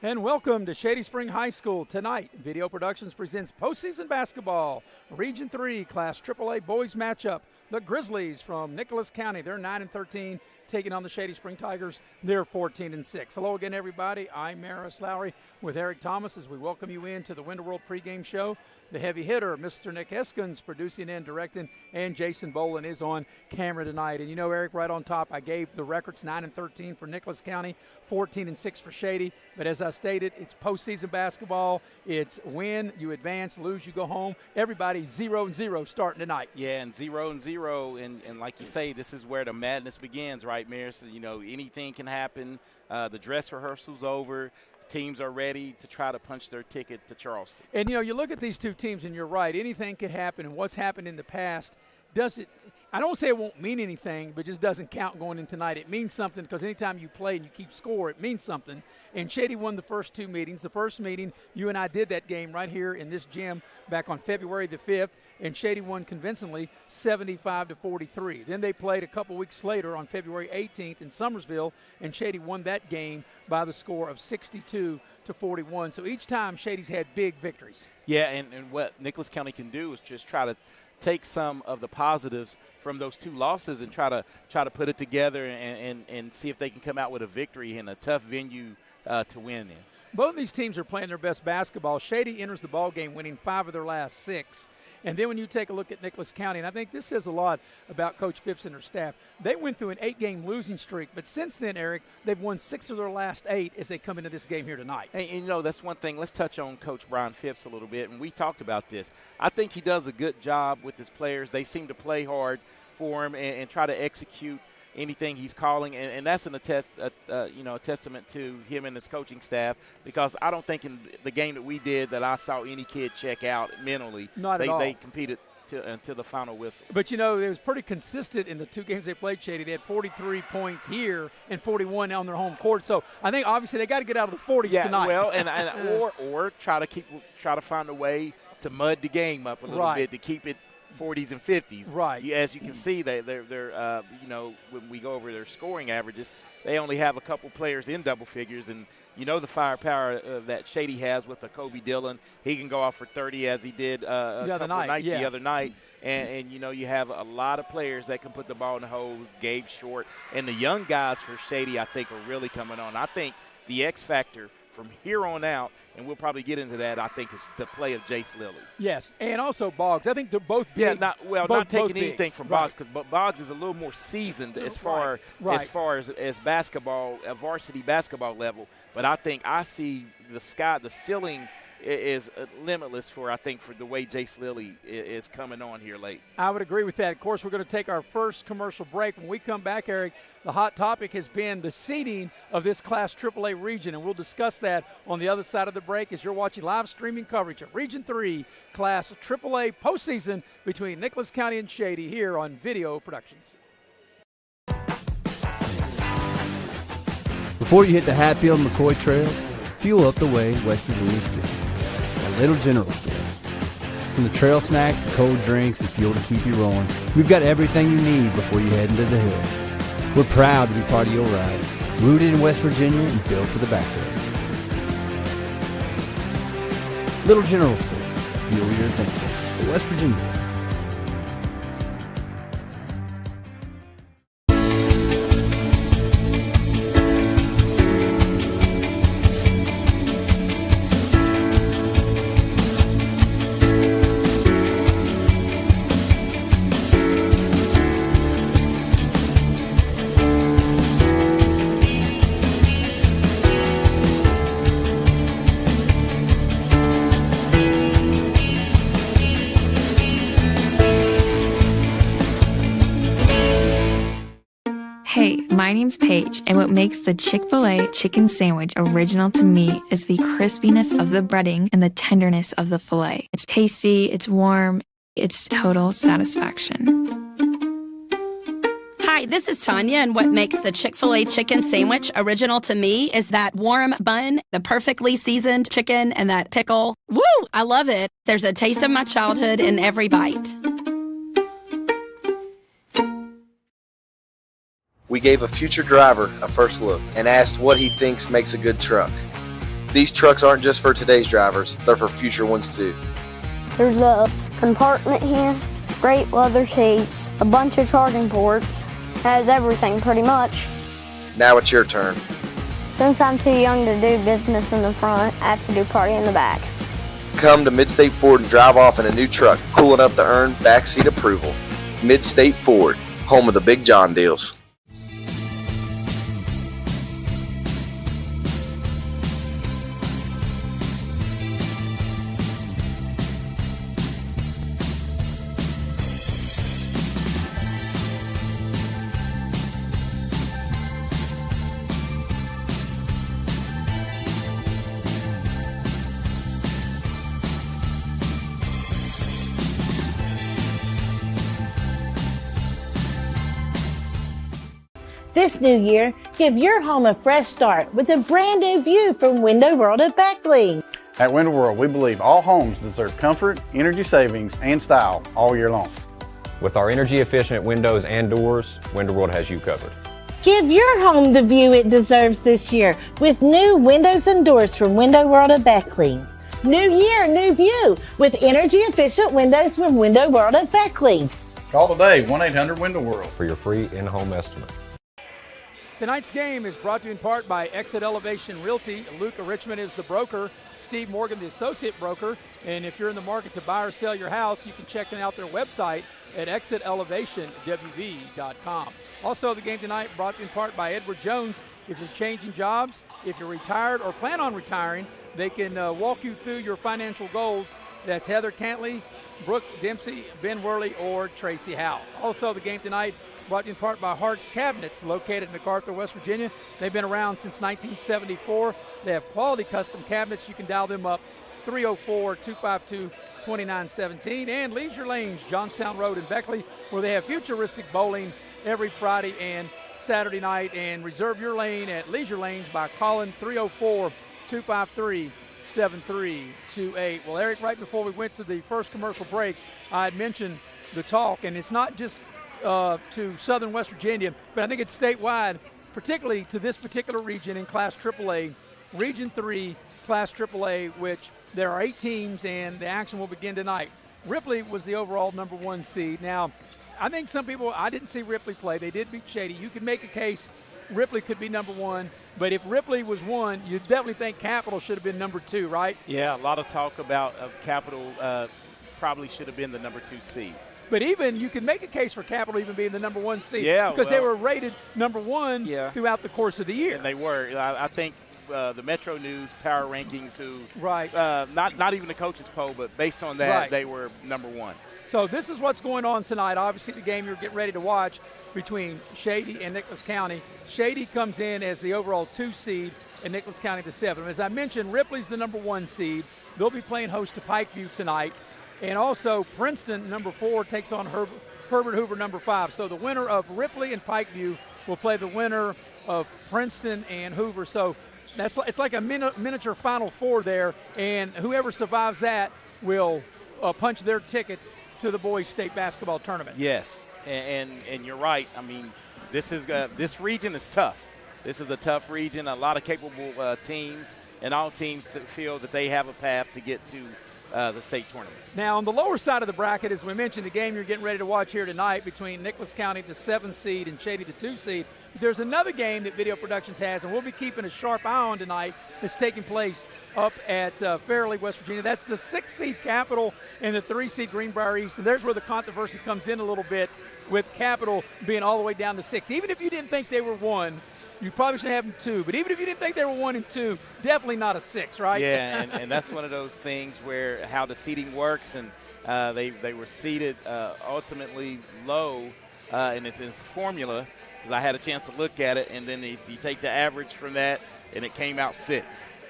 And welcome to Shady Spring High School. Tonight, Video Productions presents postseason basketball. Region 3 Class AAA boys matchup. The Grizzlies from Nicholas County, they're 9-13, taking on the Shady Spring Tigers. They're 14-6. Hello again, everybody. I'm Maris Lowry with Eric Thomas as we welcome you into the Winter World pregame show. The heavy hitter, Mr. Nick Eskins, producing and directing, and Jason Boland is on camera tonight. And you know, Eric, right on top, I gave the records 9-13 for Nicholas County, 14-6 for Shady. But as I stated, it's postseason basketball. It's win, you advance, lose, you go home. Everybody 0-0 starting tonight. Yeah, and 0-0, and like you say, this is where the madness begins, right, Maris? You know, anything can happen. The dress rehearsal's over. Teams are ready to try to punch their ticket to Charleston. And, you know, you look at these two teams, and you're right. Anything could happen, and what's happened in the past doesn't – I don't say it won't mean anything, but just doesn't count going in tonight. It means something because anytime you play and you keep score, it means something. And Shady won the first two meetings. The first meeting, you and I did that game right here in this gym back on February the 5th, and Shady won convincingly 75-43. Then they played a couple weeks later on February 18th in Summersville, and Shady won that game by the score of 62-41. So each time Shady's had big victories. Yeah, and what Nicholas County can do is just try to take some of the positives from those two losses and try to put it together and see if they can come out with a victory in a tough venue to win in. Both of these teams are playing their best basketball. Shady enters the ball game winning 5 of their last 6. And then when you take a look at Nicholas County, and I think this says a lot about Coach Phipps and her staff, they went through an 8-game losing streak. But since then, Eric, they've won 6 of their last 8 as they come into this game here tonight. And you know, that's one thing. Let's touch on Coach Brian Phipps a little bit. And we talked about this. I think he does a good job with his players. They seem to play hard for him and try to execute anything he's calling, and that's a testament to him and his coaching staff, because I don't think in the game that we did that I saw any kid check out mentally. Not at all. They competed until the final whistle. But, you know, it was pretty consistent in the 2 games they played, Shady. They had 43 points here and 41 on their home court. So I think obviously they got to get out of the 40s tonight. Well, or try to find a way to mud the game up a little bit to keep it 40s and 50s. Right. As you can see, they're you know, when we go over their scoring averages, they only have a couple players in double figures, and you know the firepower that Shady has with a Kobe Dillon. He can go off for 30 as he did the other night. And you know, you have a lot of players that can put the ball in the hose. Gabe Short and the young guys for Shady, I think, are really coming on. I think the X factor from here on out, and we'll probably get into that, I think, is the play of Jace Lilly. Yes, and also Boggs. I think they're both big. Yeah, not taking anything from Boggs, because Boggs is a little more seasoned as far as basketball, varsity basketball level. But I think I see the ceiling is limitless for the way Jace Lilly is coming on here late. I would agree with that. Of course, we're going to take our first commercial break. When we come back, Eric, the hot topic has been the seeding of this Class AAA region, and we'll discuss that on the other side of the break as you're watching live streaming coverage of Region 3 Class AAA postseason between Nicholas County and Shady here on Video Productions. Before you hit the Hatfield-McCoy Trail, fuel up the way West Virginia Street. Little General Store. From the trail snacks to cold drinks and fuel to keep you rolling, we've got everything you need before you head into the hills. We're proud to be part of your ride, rooted in West Virginia and built for the backwoods. Little General Store. Fuel your adventure. For West Virginia. Hey, my name's Paige, and what makes the Chick-fil-A chicken sandwich original to me is the crispiness of the breading and the tenderness of the filet. It's tasty, it's warm, it's total satisfaction. Hi, this is Tanya, and what makes the Chick-fil-A chicken sandwich original to me is that warm bun, the perfectly seasoned chicken, and that pickle. Woo! I love it. There's a taste of my childhood in every bite. We gave a future driver a first look and asked what he thinks makes a good truck. These trucks aren't just for today's drivers, they're for future ones too. There's a compartment here, great leather seats, a bunch of charging ports, has everything pretty much. Now it's your turn. Since I'm too young to do business in the front, I have to do party in the back. Come to Midstate Ford and drive off in a new truck, cool enough to earn backseat approval. Midstate Ford, home of the Big John deals. This new year, give your home a fresh start with a brand new view from Window World at Beckley. At Window World, we believe all homes deserve comfort, energy savings, and style all year long. With our energy-efficient windows and doors, Window World has you covered. Give your home the view it deserves this year with new windows and doors from Window World at Beckley. New year, new view with energy-efficient windows from Window World at Beckley. Call today, 1-800-WINDOW-WORLD For your free in-home estimate. Tonight's game is brought to you in part by Exit Elevation Realty. Luca Richmond is the broker, Steve Morgan the associate broker. And if you're in the market to buy or sell your house, you can check out their website at exitelevationwv.com. Also, the game tonight brought to you in part by Edward Jones. If you're changing jobs, if you're retired or plan on retiring, they can walk you through your financial goals. That's Heather Cantley, Brooke Dempsey, Ben Worley, or Tracy Howe. Also, the game tonight brought to you in part by Hart's Cabinets, located in MacArthur, West Virginia. They've been around since 1974. They have quality custom cabinets. You can dial them up, 304-252-2917. And Leisure Lanes, Johnstown Road in Beckley, where they have futuristic bowling every Friday and Saturday night. And reserve your lane at Leisure Lanes by calling 304-253-7328. Well, Eric, right before we went to the first commercial break, I had mentioned the talk, and it's not just to southern West Virginia, but I think it's statewide, particularly to this particular region in Class AAA, Region 3, Class AAA, which there are 8 teams, and the action will begin tonight. Ripley was the overall number 1 seed. Now, I think some people, I didn't see Ripley play. They did beat Shady. You can make a case Ripley could be number 1, but if Ripley was 1, you definitely think Capital should have been number 2, right? Yeah, a lot of talk about Capital probably should have been the number 2 seed. But even you can make a case for Capital even being the number 1 seed, yeah, because they were rated number 1 throughout the course of the year. And they were. I think the Metro News Power Rankings, not even the coaches poll, but based on that, they were number 1. So this is what's going on tonight. Obviously, the game you're getting ready to watch between Shady and Nicholas County. Shady comes in as the overall 2 seed, and Nicholas County the 7. As I mentioned, Ripley's the number 1 seed. They'll be playing host to Pikeview tonight. And also Princeton, number 4, takes on Herbert Hoover, number 5. So the winner of Ripley and Pikeview will play the winner of Princeton and Hoover. So it's like a miniature Final Four there, and whoever survives that will punch their ticket to the boys' state basketball tournament. Yes, and you're right. I mean, this region is tough. This is a tough region. A lot of capable teams, and all teams that feel that they have a path to get to the state tournament. Now, on the lower side of the bracket, as we mentioned, the game you're getting ready to watch here tonight between Nicholas County, the 7th seed, and Shady, the 2 seed. There's another game that Video Productions has, and we'll be keeping a sharp eye on tonight. That's taking place up at Fairleigh, West Virginia. That's the 6th seed Capital and the 3 seed Greenbrier East. And there's where the controversy comes in a little bit, with Capital being all the way down to 6. Even if you didn't think they were 1, you probably should have them 2. But even if you didn't think they were 1 and 2, definitely not a 6, right? Yeah, and that's one of those things where how the seeding works, and they were seeded ultimately low, and it's formula, because I had a chance to look at it, and then you take the average from that, and it came out 6.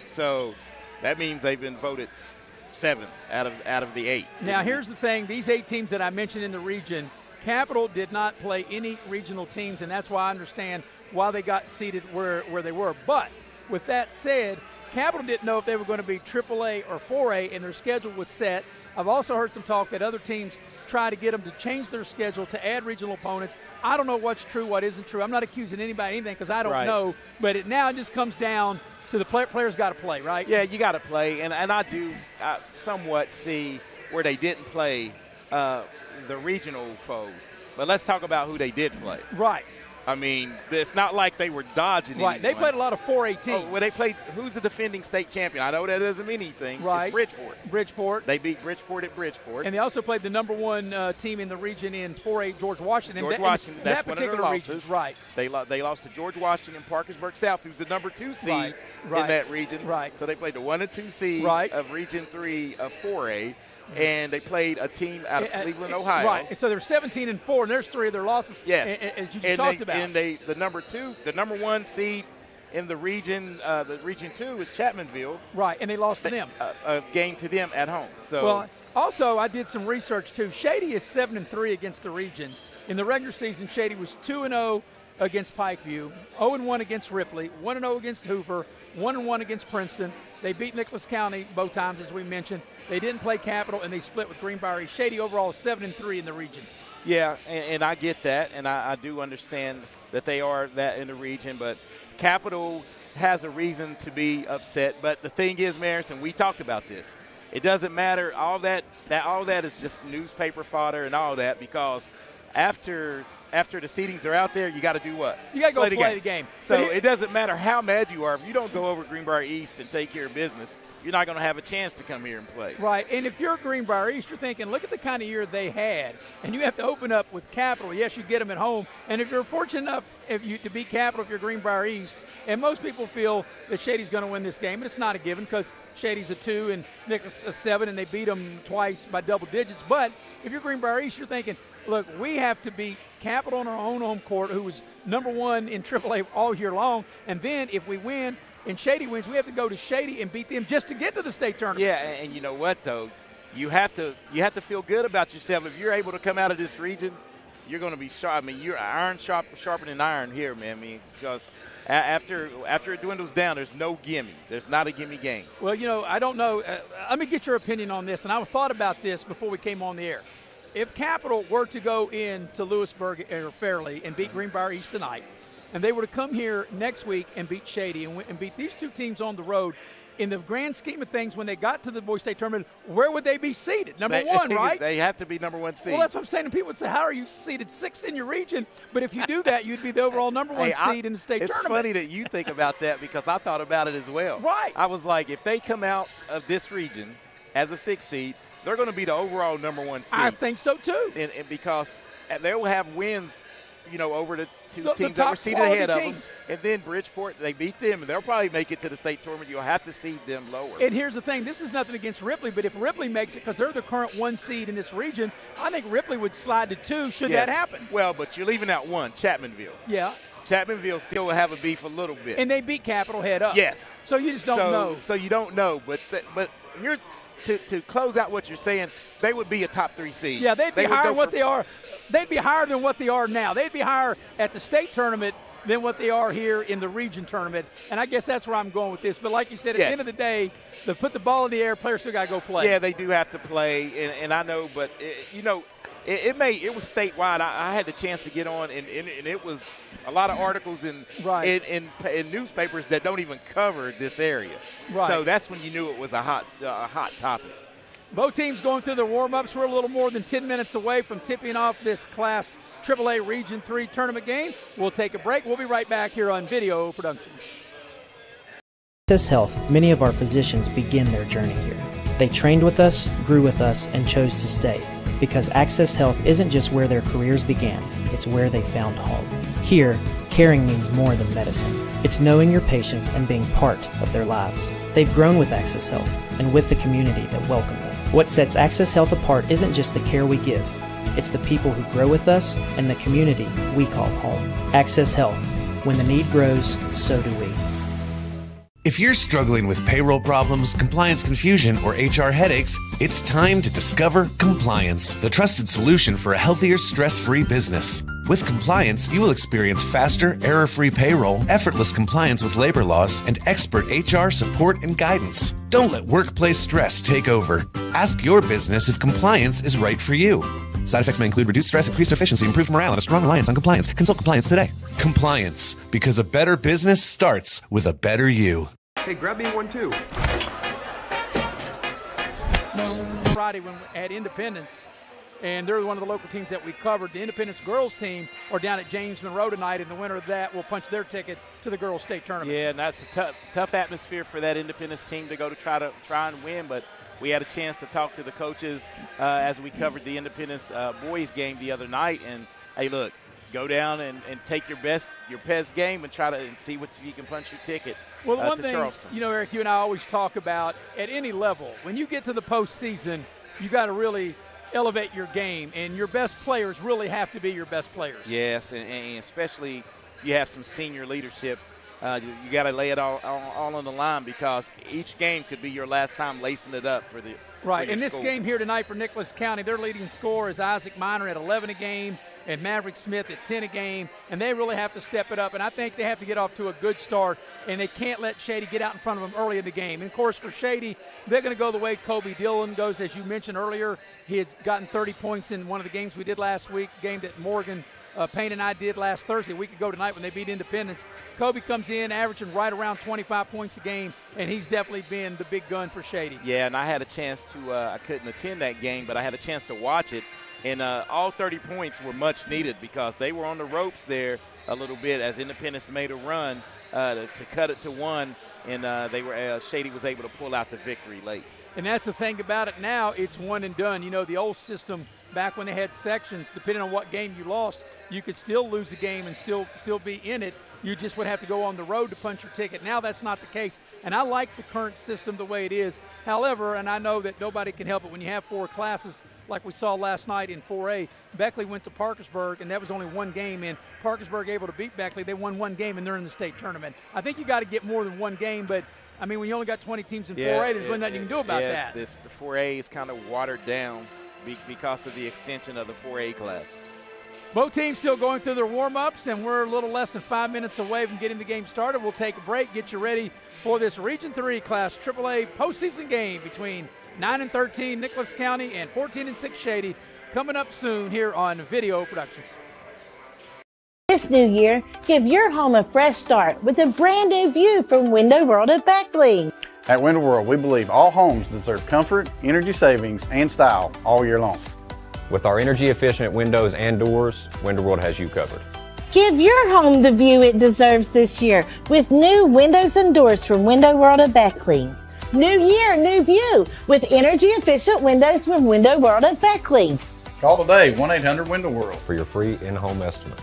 So that means they've been voted 7 out of the 8. Now, here's the thing. These 8 teams that I mentioned in the region, Capital did not play any regional teams, and that's why I understand why they got seated where they were. But with that said, Capital didn't know if they were going to be AAA or 4A, and their schedule was set. I've also heard some talk that other teams try to get them to change their schedule to add regional opponents. I don't know what's true, what isn't true. I'm not accusing anybody of anything because I don't know. But it now just comes down So the players got to play, right? Yeah, you got to play, and I do somewhat see where they didn't play the regional foes. But let's talk about who they did play. Right. I mean, it's not like they were dodging Right. anyone. They played a lot of 4A teams. Oh, well, they played – who's the defending state champion? I know that doesn't mean anything. Right. It's Bridgeport. Bridgeport. They beat Bridgeport at Bridgeport. And they also played the number one team in the region in 4A, George Washington. George Washington, that's that one of their particular losses. region. Right. They lost to George Washington, Parkersburg South, who's the number 2 seed in that region. Right. So they played the 1 and 2 seed of Region 3 of 4A. And they played a team out of Cleveland, Ohio. Right. So they're 17-4, and there's 3 of their losses. Yes. As you just talked about. And the number 1 seed in the region 2 is Chapmanville. Right. And they lost to them. A game to them at home. So. Well, also I did some research too. Shady is 7-3 against the region. In the regular season, Shady was 2-0 against Pikeview, 0-1 against Ripley, 1-0 against Hoover, 1-1 against Princeton. They beat Nicholas County both times, as we mentioned. They didn't play Capital, and they split with Greenbrier East. Shady overall is 7-3 in the region. Yeah, and I get that, and I do understand that they are that in the region, but Capital has a reason to be upset. But the thing is, Maris, and we talked about this, it doesn't matter. All that is just newspaper fodder and all that, because after the seedings are out there, you got to do what? You got to go play the game. So it doesn't matter how mad you are. If you don't go over Greenbrier East and take care of business, you're not going to have a chance to come here and play. Right, and if you're Greenbrier East, you're thinking, look at the kind of year they had, and you have to open up with Capital. Yes, you get them at home, and if you're fortunate enough to beat Capital if you're Greenbrier East, and most people feel that Shady's going to win this game, and it's not a given because Shady's a 2 and Nicholas a 7, and they beat them twice by double digits. But if you're Greenbrier East, you're thinking, look, we have to beat Capital on our own home court, who was number 1 in AAA all year long, and then if we win and Shady wins, we have to go to Shady and beat them just to get to the state tournament. Yeah, and you know what, though? You have to feel good about yourself. If you're able to come out of this region, you're going to be sharp. I mean, you're iron sharper than iron here, man. I mean, because after it dwindles down, there's no gimme. There's not a gimme game. Well, I don't know. Let me get your opinion on this, and I thought about this before we came on the air. If Capital were to go into Lewisburg or Fairleigh and beat Greenbrier East tonight, and they were to come here next week and beat Shady and beat these two teams on the road, in the grand scheme of things, when they got to the Boys State Tournament, where would they be seated? Number 1, right? They have to be number 1 seed. Well, that's what I'm saying. And people would say, how are you seated 6th in your region? But if you do that, you'd be the overall number 1 seed in the state tournament. It's funny that you think about that because I thought about it as well. Right. I was like, if they come out of this region as a 6th seed, they're going to be the overall number 1 seed. I think so, too. And because they will have wins, over the two teams top that were seeded ahead of them. teams. And then Bridgeport, they beat them, and they'll probably make it to the state tournament. You'll have to seed them lower. And here's the thing. This is nothing against Ripley, but if Ripley makes it, because they're the current 1 seed in this region, I think Ripley would slide to 2 should that happen. Well, but you're leaving out 1, Chapmanville. Yeah. Chapmanville still will have a beef a little bit. And they beat Capital head up. Yes. So you just don't know. So you don't know. But you're to close out what you're saying, they would be a top 3 seed. Yeah, they'd be higher than what they are. They'd be higher than what they are now. They'd be higher at the state tournament than what they are here in the region tournament. And I guess that's where I'm going with this. But like you said, at the end of the day, to put the ball in the air, players still got to go play. Yeah, they do have to play. And I know, but, it was statewide. I had the chance to get on, and it was a lot of articles in newspapers that don't even cover this area. Right. So that's when you knew it was a hot topic. Both teams going through their warm-ups. We're a little more than 10 minutes away from tipping off this Class AAA Region 3 tournament game. We'll take a break. We'll be right back here on Video Productions. Access Health, many of our physicians begin their journey here. They trained with us, grew with us, and chose to stay. Because Access Health isn't just where their careers began, it's where they found home. Here, caring means more than medicine. It's knowing your patients and being part of their lives. They've grown with Access Health and with the community that welcomed them. What sets Access Health apart isn't just the care we give, it's the people who grow with us and the community we call home. Access Health. When the need grows, so do we. If you're struggling with payroll problems, compliance confusion, or HR headaches, it's time to discover Compliance, the trusted solution for a healthier, stress-free business. With Compliance, you will experience faster, error-free payroll, effortless compliance with labor laws, and expert HR support and guidance. Don't let workplace stress take over. Ask your business if Compliance is right for you. Side effects may include reduced stress, increased efficiency, improved morale, and a strong reliance on compliance. Consult Compliance today. Compliance, because a better business starts with a better you. Hey, grab me one too. Friday when at Independence, and they're one of the local teams that we covered. The Independence girls team are down at James Monroe tonight, and the winner of that will punch their ticket to the girls state tournament. Yeah, and that's a tough atmosphere for that Independence team to go to try and win, but we had a chance to talk to the coaches as we covered the Independence boys game the other night, and hey, look, go down and take your best game and try to see what you can punch your ticket. Well, the one to thing, Charleston. Eric, you and I always talk about at any level, when you get to the postseason, you got to really elevate your game, and your best players really have to be your best players. Yes, and especially if you have some senior leadership, you got to lay it all on the line, because each game could be your last time lacing it up for the right. For In this school. game here tonight for Nicholas County, their leading scorer is Isaac Miner at 11 a game, and Maverick Smith at 10 a game, and they really have to step it up. And I think they have to get off to a good start, and they can't let Shady get out in front of them early in the game. And, of course, for Shady, they're going to go the way Kobe Dillon goes. As you mentioned earlier, he had gotten 30 points in one of the games we did last week, the game that Morgan Payne and I did last Thursday, a week ago tonight when they beat Independence. Kobe comes in averaging right around 25 points a game, and he's definitely been the big gun for Shady. Yeah, and I had a chance to I couldn't attend that game, but I had a chance to watch it. And all 30 points were much needed, because they were on the ropes there a little bit as Independence made a run to cut it to one, and Shady was able to pull out the victory late. And that's the thing about it now, it's one and done. You know, the old system, back when they had sections, depending on what game you lost, you could still lose the game and still be in it. You just would have to go on the road to punch your ticket. Now that's not the case, and I like the current system the way it is. However, and I know that nobody can help it, when you have 4 classes like we saw last night in 4A, Beckley went to Parkersburg, and that was only one game, and Parkersburg able to beat Beckley. They won one game, and they're in the state tournament. I think you got to get more than one game, but I mean, when you only got 20 teams in 4A, there's really nothing you can do about that. The 4A is kind of watered down because of the extension of the 4A class. Both teams still going through their warm-ups, and we're a little less than 5 minutes away from getting the game started. We'll take a break, get you ready for this Region 3 Class AAA postseason game between 9-13 Nicholas County and 14-6 Shady, coming up soon here on Video Productions. This new year, give your home a fresh start with a brand new view from Window World at Beckley. At Window World, we believe all homes deserve comfort, energy savings, and style all year long. With our energy efficient windows and doors, Window World has you covered. Give your home the view it deserves this year with new windows and doors from Window World at Beckley. New year, new view with energy efficient windows from Window World at Beckley. Call today, 1-800-WINDOW-WORLD. For your free in-home estimate.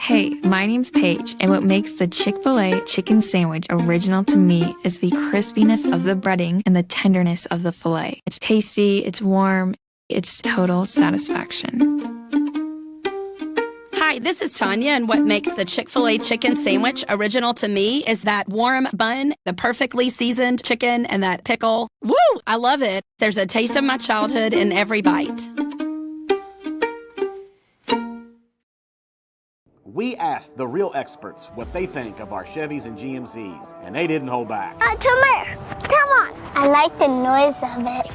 Hey, my name's Paige, and what makes the Chick-fil-A chicken sandwich original to me is the crispiness of the breading and the tenderness of the filet. It's tasty, it's warm, it's total satisfaction. Hi, this is Tanya, and what makes the Chick-fil-A chicken sandwich original to me is that warm bun, the perfectly seasoned chicken, and that pickle. Woo! I love it. There's a taste of my childhood in every bite. We asked the real experts what they think of our Chevys and GMCs, and they didn't hold back. Come here. Come on. I like the noise of it.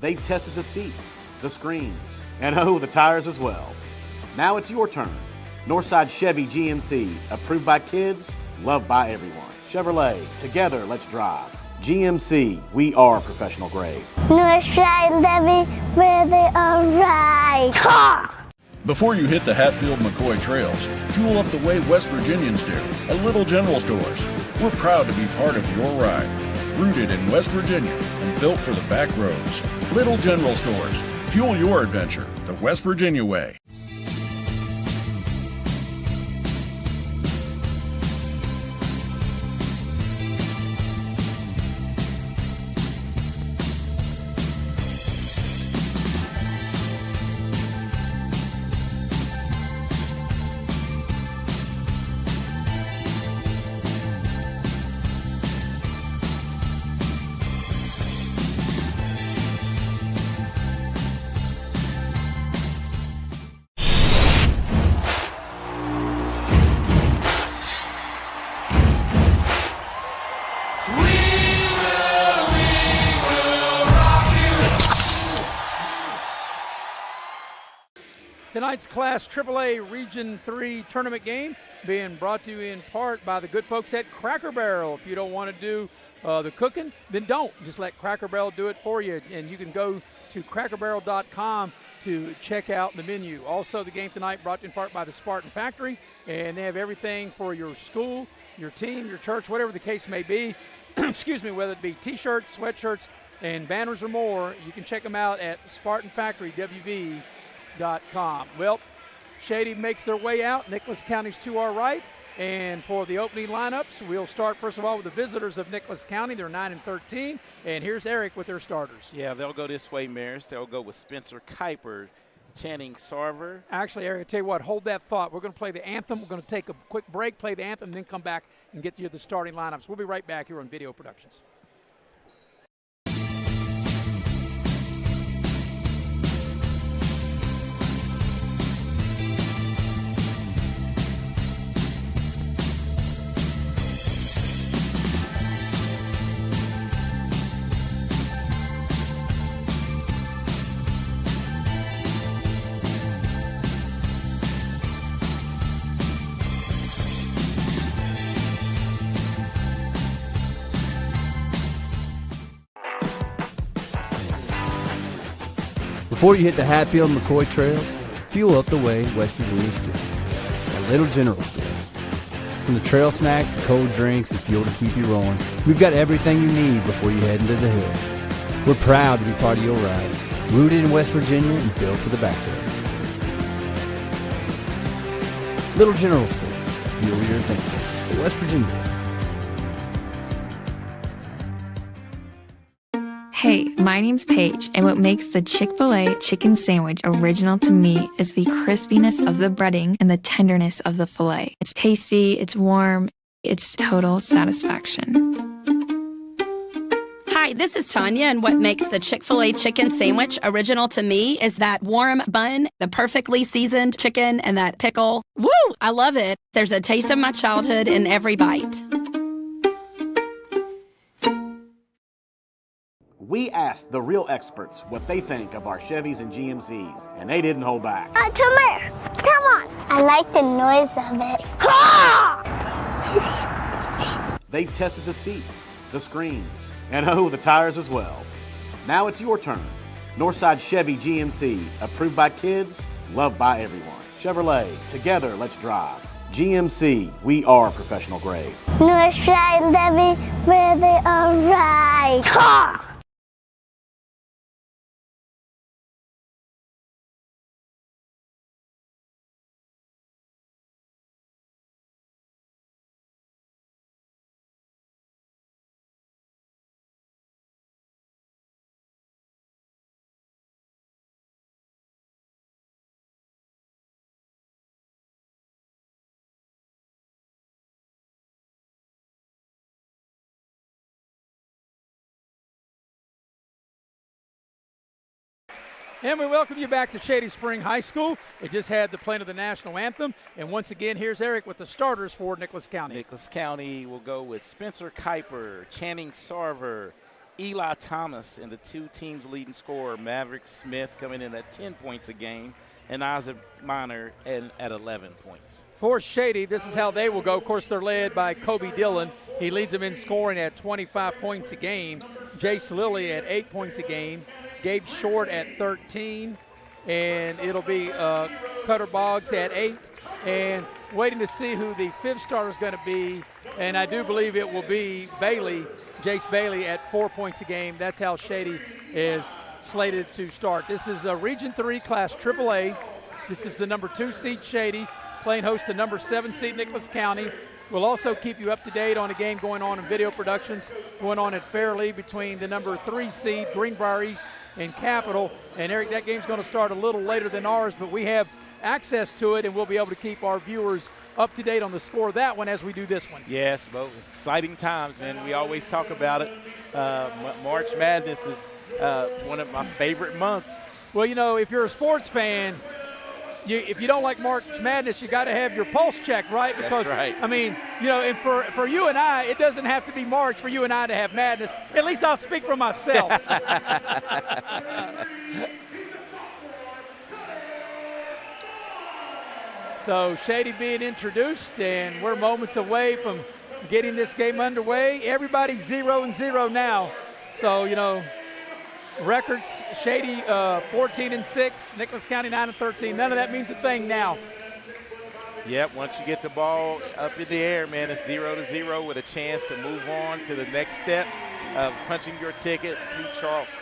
They tested the seats, the screens, and the tires as well. Now it's your turn. Northside Chevy GMC, approved by kids, loved by everyone. Chevrolet, together let's drive. GMC, we are professional grade. Northside Levy, where they are right. Before you hit the Hatfield-McCoy trails, fuel up the way West Virginians do at Little General Stores. We're proud to be part of your ride. Rooted in West Virginia and built for the back roads. Little General Stores. Fuel your adventure the West Virginia way. Tonight's Class AAA Region 3 tournament game being brought to you in part by the good folks at Cracker Barrel. If you don't want to do the cooking, then don't. Just let Cracker Barrel do it for you. And you can go to crackerbarrel.com to check out the menu. Also, the game tonight brought to you in part by the Spartan Factory. And they have everything for your school, your team, your church, whatever the case may be. Excuse me, whether it be T-shirts, sweatshirts, and banners or more. You can check them out at SpartanFactoryWV.com. Well, Shady makes their way out. Nicholas County's to our right. And for the opening lineups, we'll start first of all with the visitors of Nicholas County. They're 9-13. And here's Eric with their starters. Yeah, they'll go this way, Maris. They'll go with Spencer Kuiper, Channing Sarver. Actually, Eric, I tell you what, hold that thought. We're going to play the anthem. We're going to take a quick break, play the anthem, and then come back and get you the starting lineups. We'll be right back here on Video Productions. Before you hit the Hatfield-McCoy Trail, fuel up the way West Virginians do. At Little General Stores. From the trail snacks to cold drinks and fuel to keep you rolling, we've got everything you need before you head into the hills. We're proud to be part of your ride, rooted in West Virginia and built for the back roads. Little General Stores, fuel your thinking. West Virginia. Hey, my name's Paige, and what makes the Chick-fil-A chicken sandwich original to me is the crispiness of the breading and the tenderness of the filet. It's tasty, it's warm, it's total satisfaction. Hi, this is Tanya, and what makes the Chick-fil-A chicken sandwich original to me is that warm bun, the perfectly seasoned chicken, and that pickle. Woo! I love it. There's a taste of my childhood in every bite. We asked the real experts what they think of our Chevys and GMCs, and they didn't hold back. Come here. Come on. I like the noise of it. They've tested the seats, the screens, and the tires as well. Now it's your turn. Northside Chevy GMC, approved by kids, loved by everyone. Chevrolet, together let's drive. GMC, we are professional grade. Northside Chevy, where they are right. And we welcome you back to Shady Spring High School. It just had the playing of the national anthem. And once again, here's Eric with the starters for Nicholas County. Nicholas County will go with Spencer Kuiper, Channing Sarver, Eli Thomas, and the two teams' leading scorer, Maverick Smith, coming in at 10 points a game, and Isaac Minor at 11 points. For Shady, this is how they will go. Of course, they're led by Kobe Dillon. He leads them in scoring at 25 points a game. Jace Lilly at 8 points a game. Gabe Short at 13, and it'll be Cutter Boggs at 8, and waiting to see who the fifth starter is going to be, and I do believe it will be Bailey, Jace Bailey at 4 points a game. That's how Shady is slated to start. This is a Region 3 Class AAA. This is the number 2 seed Shady, playing host to number 7 seed Nicholas County. We'll also keep you up to date on a game going on in Video Productions, going on at Fairleigh between the number 3 seed Greenbrier East and Capital. And Eric, that game's going to start a little later than ours, but we have access to it, and we'll be able to keep our viewers up to date on the score of that one as we do this one. Yes, both exciting times, man. We always talk about it. March Madness is one of my favorite months. Well, you know, if you're a sports fan, if you don't like March Madness, you got to have your pulse checked, right? Because, that's right. I mean, you know, and for you and I, it doesn't have to be March for you and I to have madness. At least I'll speak for myself. So Shady being introduced, and we're moments away from getting this game underway. Everybody's 0-0 now. So, you know, records, Shady 14-6, Nicholas County 9-13. None of that means a thing now. Yep, once you get the ball up in the air, man, it's 0-0 with a chance to move on to the next step of punching your ticket to Charleston.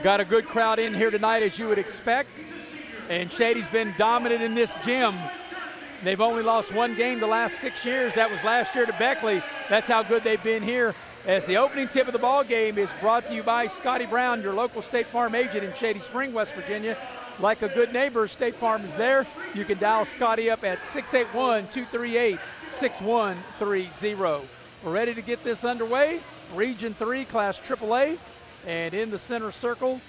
Got a good crowd in here tonight, as you would expect. And Shady's been dominant in this gym. They've only lost one game the last 6 years. That was last year to Beckley. That's how good they've been here. As the opening tip of the ball game is brought to you by Scotty Brown, your local State Farm agent in Shady Spring, West Virginia. Like a good neighbor, State Farm is there. You can dial Scotty up at 681-238-6130. We're ready to get this underway. Region 3, Class AAA. And in the center circle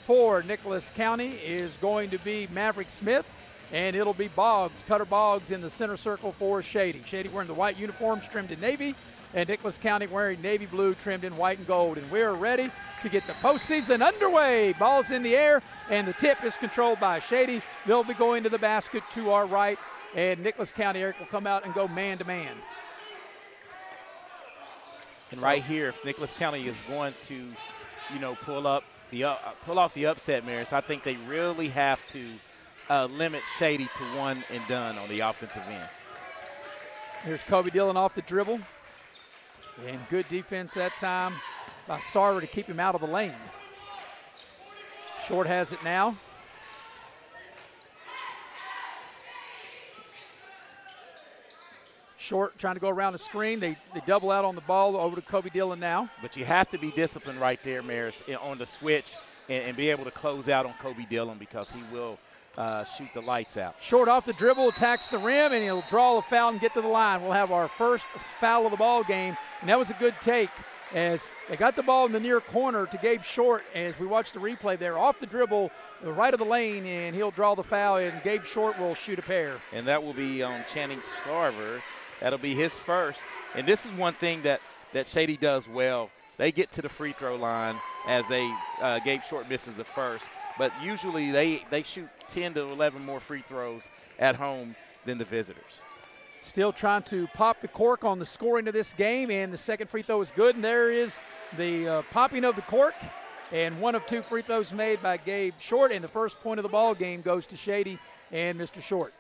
for Nicholas County is going to be Maverick Smith. And it'll be Boggs, Cutter Boggs in the center circle for Shady. Shady wearing the white uniforms trimmed in navy, and Nicholas County wearing navy blue trimmed in white and gold. And we're ready to get the postseason underway. Ball's in the air, and the tip is controlled by Shady. They'll be going to the basket to our right, and Nicholas County, Eric, will come out and go man-to-man. And right here, if Nicholas County is going to, you know, pull off the upset, Maris, I think they really have to limit Shady to one and done on the offensive end. Here's Kobe Dillon off the dribble. And good defense that time by Sarver to keep him out of the lane. Short has it now. Short trying to go around the screen. They double out on the ball over to Kobe Dillon now. But you have to be disciplined right there, Maris, on the switch and be able to close out on Kobe Dillon, because he will shoot the lights out. Short off the dribble, attacks the rim, and he'll draw the foul and get to the line. We'll have our first foul of the ball game, and that was a good take as they got the ball in the near corner to Gabe Short. As we watch the replay there, off the dribble, the right of the lane, and he'll draw the foul, and Gabe Short will shoot a pair. And that will be on Channing Sarver. That'll be his first. And this is one thing that Shady does well. They get to the free throw line as Gabe Short misses the first. But usually they shoot 10 to 11 more free throws at home than the visitors. Still trying to pop the cork on the scoring of this game, and the second free throw is good. And there is the popping of the cork, and one of two free throws made by Gabe Short, and the first point of the ball game goes to Shady and Mr. Short.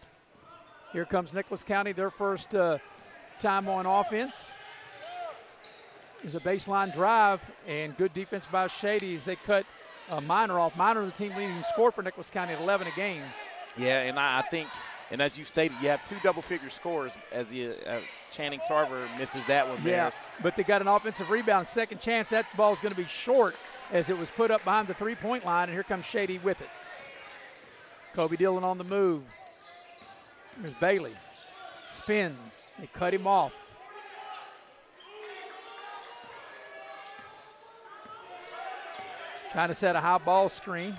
Here comes Nicholas County, their first time on offense. There's a baseline drive, and good defense by Shady as they cut Minor off. Minor, the team leading scorer for Nicholas County at 11 a game. Yeah, and I think, and as you stated, you have two double-figure scores as the Channing Sarver misses that one. Yeah, but they got an offensive rebound. Second chance, that ball's going to be short as it was put up behind the three-point line, and here comes Shady with it. Kobe Dillon on the move. There's Bailey. Spins. They cut him off. Trying to set a high ball screen.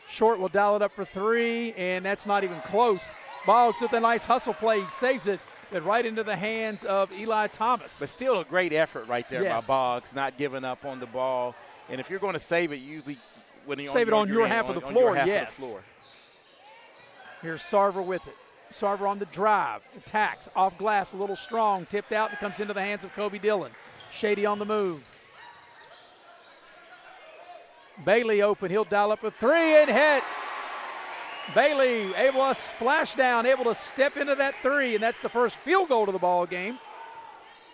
Short will dial it up for three, and that's not even close. Boggs with a nice hustle play. He saves it, but right into the hands of Eli Thomas. But still a great effort right there Yes. by Boggs, not giving up on the ball. And if you're going to save it, usually when you're Save it on your half of the floor, yes. yes. Here's Sarver with it. Sarver on the drive, attacks, off glass, a little strong, tipped out, and comes into the hands of Kobe Dillon. Shady on the move. Bailey open, he'll dial up a three and hit. Bailey able to splash down, able to step into that three, and that's the first field goal to the ball game.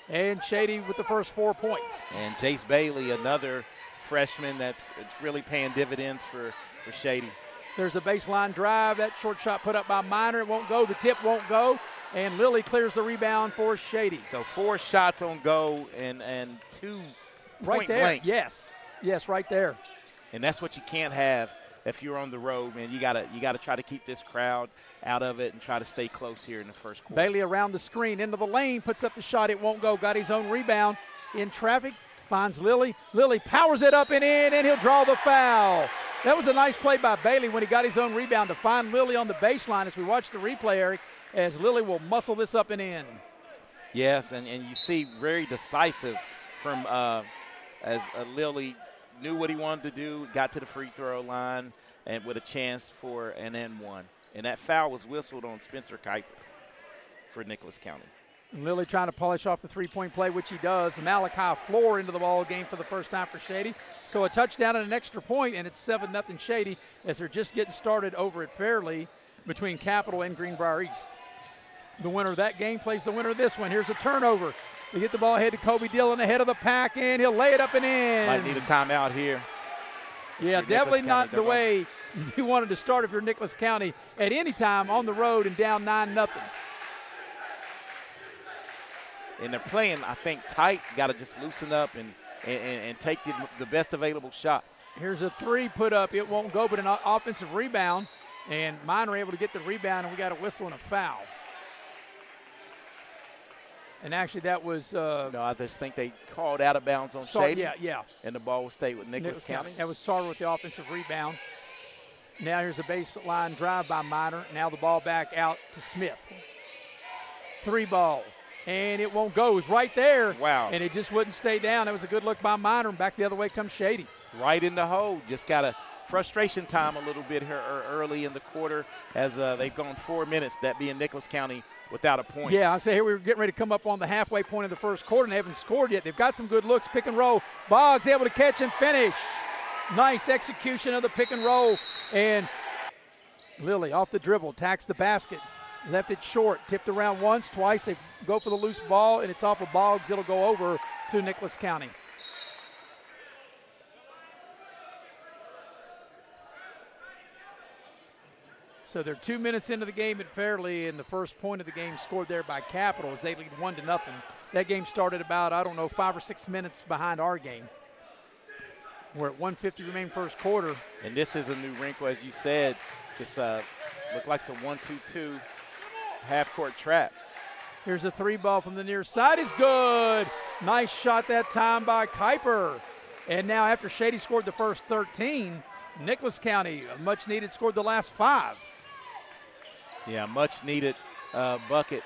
And Shady with the first 4 points. And Jace Bailey, another freshman it's really paying dividends for Shady. There's a baseline drive. That short shot put up by Minor. It won't go. The tip won't go. And Lilly clears the rebound for Shady. So 4 shots on goal and 2 right point there. blank. Yes, right there. And that's what you can't have if you're on the road, man. You gotta try to keep this crowd out of it and try to stay close here in the first quarter. Bailey around the screen, into the lane, puts up the shot. It won't go. Got his own rebound in traffic. Finds Lilly. Lilly powers it up and in, and he'll draw the foul. That was a nice play by Bailey when he got his own rebound to find Lilly on the baseline. As we watch the replay, Eric, as Lilly will muscle this up and in. Yes, and you see very decisive from as Lilly knew what he wanted to do, got to the free throw line, and with a chance for an N1. And that foul was whistled on Spencer Kuiper for Nicholas County. And Lilly trying to polish off the three-point play, which he does. Malachi Floor into the ball game for the first time for Shady. So a touchdown and an extra point, and it's 7-0 Shady as they're just getting started over at Fairleigh between Capital and Greenbrier East. The winner of that game plays the winner of this one. Here's a turnover. They get the ball ahead to Kobe Dillon, ahead of the pack, and he'll lay it up and in. Might need a timeout here. Yeah, definitely not the way you wanted to start if you're Nicholas County at any time on the road and down 9-0. And they're playing, I think, tight. Got to just loosen up and take the best available shot. Here's a three put up. It won't go, but an offensive rebound. And Minor able to get the rebound, and we got a whistle and a foul. And actually that was no, I just think they called out of bounds on Shady. Yeah. And the ball will stay with Nicholas County. That was Sarver with the offensive rebound. Now here's a baseline drive by Minor. Now the ball back out to Smith. Three ball. And it won't go. It was right there. Wow. And it just wouldn't stay down. That was a good look by Minor. And back the other way comes Shady. Right in the hole. Just got a frustration time a little bit here early in the quarter as they've gone 4 minutes, that being Nicholas County without a point. Yeah, I say here we were getting ready to come up on the halfway point of the first quarter and they haven't scored yet. They've got some good looks. Pick and roll. Boggs able to catch and finish. Nice execution of the pick and roll. And Lilly off the dribble, attacks the basket. Left it short, tipped around once, twice. They go for the loose ball, and it's off of Boggs. It'll go over to Nicholas County. So they're 2 minutes into the game at Fairleigh, and the first point of the game scored there by Capital as they lead 1-0. That game started about, 5 or 6 minutes behind our game. We're at 1:50 remaining first quarter. And this is a new wrinkle, as you said. This looked like some 1-2-2 half-court trap. Here's a three ball from the near side. Is good. Nice shot that time by Kuiper. And now after Shady scored the first 13, Nicholas County, much needed, scored the last 5. Yeah, much needed bucket.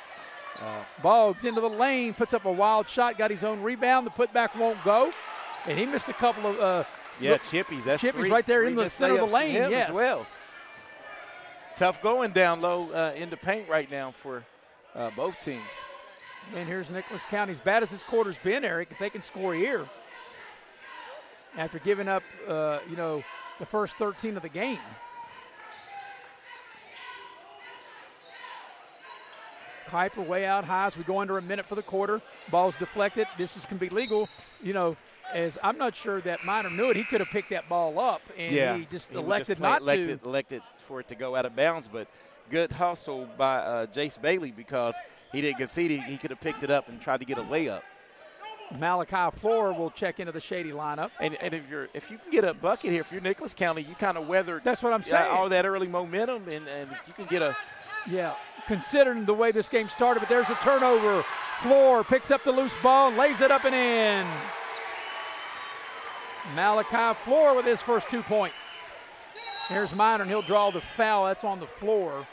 Boggs into the lane, puts up a wild shot, got his own rebound. The putback won't go. And he missed a couple of chippies. That's chippies right there in the center of the lane. Yes. As well. Tough going down low in the paint right now for both teams. And here's Nicholas County. As bad as this quarter's been, Eric, if they can score here after giving up, the first 13 of the game. Kuiper way out high as we go under a minute for the quarter. Ball's deflected. This can be legal, as I'm not sure that Minor knew it. He could have picked that ball up, and he just elected not to. Elected for it to go out of bounds, but good hustle by Jace Bailey because he didn't concede. He could have picked it up and tried to get a layup. Malachi Floor will check into the Shady lineup. And if you can get a bucket here, if you're Nicholas County, you kind of weathered. That's what I'm saying. All that early momentum, and if you can get a. Yeah, considering the way this game started, but there's a turnover. Floor picks up the loose ball and lays it up and in. Malachi Floor with his first 2 points. Here's Minor, and he'll draw the foul. That's on the floor.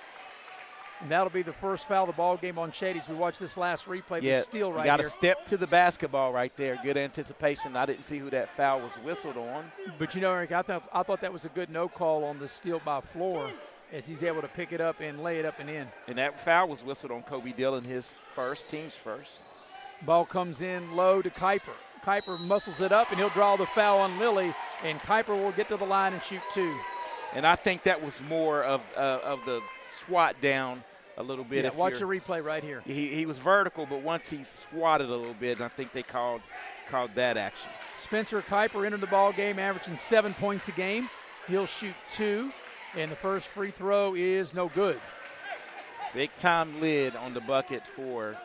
And that'll be the first foul of the ball game on Shady as we watch this last replay. Yeah, the steal right you got to here. step to the basketball right there. Good anticipation. I didn't see who that foul was whistled on. But, Eric, I thought that was a good no call on the steal by Floor as he's able to pick it up and lay it up and in. And that foul was whistled on Kobe Dillon, team's first. Ball comes in low to Kuiper. Kuiper muscles it up, and he'll draw the foul on Lilly, and Kuiper will get to the line and shoot 2. And I think that was more of the swat down a little bit. Yeah, watch the replay right here. He was vertical, but once he swatted a little bit, and I think they called that action. Spencer Kuiper entered the ball game averaging 7 points a game. He'll shoot 2, and the first free throw is no good. Big time lid on the bucket for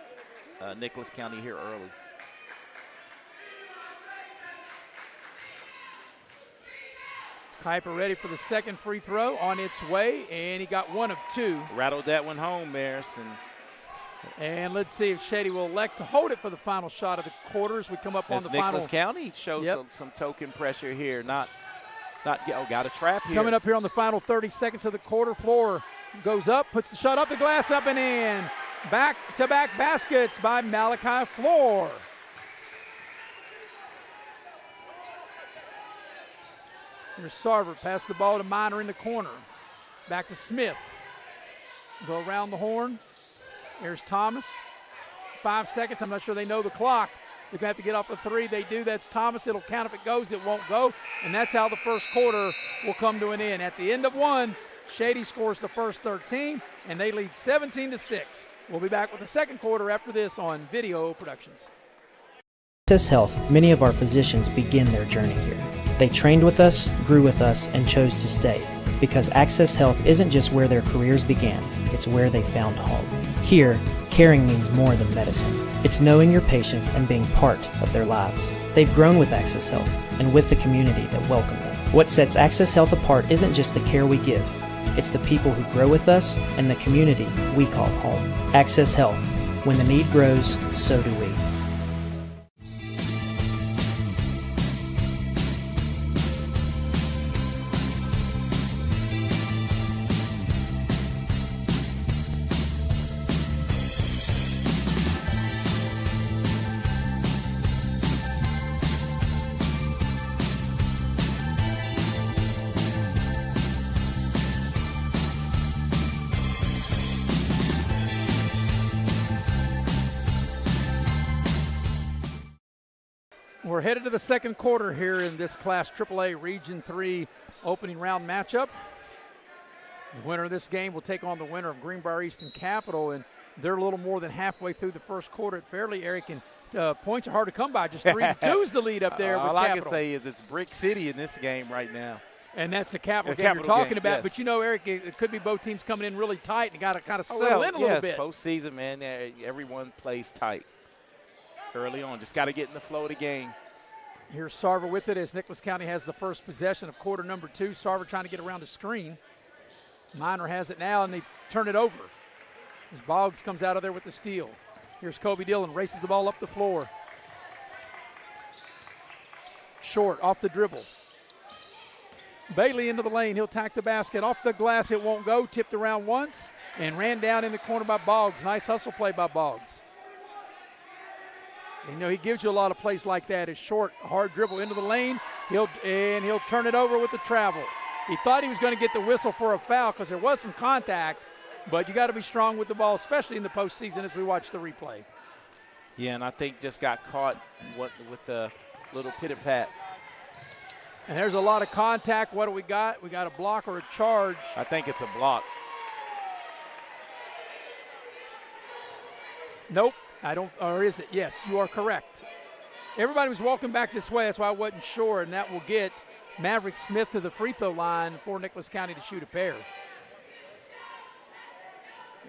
Nicholas County here early. Kuiper ready for the second free throw on its way, and he got 1 of 2. Rattled that one home, Marison. And let's see if Shady will elect to hold it for the final shot of the quarter as we come up on the final. Nicholas County shows some token pressure here. Got a trap here. Coming up here on the final 30 seconds of the quarter. Floor goes up, puts the shot up, the glass up and in. Back-to-back baskets by Malachi Floor. Here's Sarver, pass the ball to Minor in the corner. Back to Smith. Go around the horn. Here's Thomas. 5 seconds. I'm not sure they know the clock. They're going to have to get off a three. They do. That's Thomas. It'll count if it goes. It won't go. And that's how the first quarter will come to an end. At the end of one, Shady scores the first 13, and they lead 17-6. We'll be back with the second quarter after this on Video Productions. Access Health, many of our physicians begin their journey here. They trained with us, grew with us, and chose to stay. Because Access Health isn't just where their careers began, it's where they found home. Here, caring means more than medicine. It's knowing your patients and being part of their lives. They've grown with Access Health and with the community that welcome them. What sets Access Health apart isn't just the care we give, it's the people who grow with us and the community we call home. Access Health. When the need grows, so do we. We're headed to the second quarter here in this Class AAA Region 3 opening round matchup. The winner of this game will take on the winner of Greenbrier East and Capital, and they're a little more than halfway through the first quarter at Fairleigh. Eric, and points are hard to come by. Just 3-2 is the lead up there with All Capital. I can say is it's Brick City in this game right now. And that's the Capital game you're talking about. Yes. But, you know, Eric, it could be both teams coming in really tight and got to kind of settle in a little bit. Postseason, man, everyone plays tight early on. Just got to get in the flow of the game. Here's Sarver with it as Nicholas County has the first possession of quarter number 2. Sarver trying to get around the screen. Minor has it now, and they turn it over as Boggs comes out of there with the steal. Here's Kobe Dillon, races the ball up the floor. Short, off the dribble. Bailey into the lane. He'll tack the basket. Off the glass, it won't go. Tipped around once and ran down in the corner by Boggs. Nice hustle play by Boggs. You know, he gives you a lot of plays like that. His short, hard dribble into the lane. He'll turn it over with the travel. He thought he was going to get the whistle for a foul because there was some contact, but you got to be strong with the ball, especially in the postseason as we watch the replay. Yeah, and I think just got caught with the little pit-a-pat. And there's a lot of contact. What do we got? We got a block or a charge. I think it's a block. Nope. I don't, or is it? Yes, you are correct. Everybody was walking back this way. That's why I wasn't sure, and that will get Maverick Smith to the free throw line for Nicholas County to shoot a pair.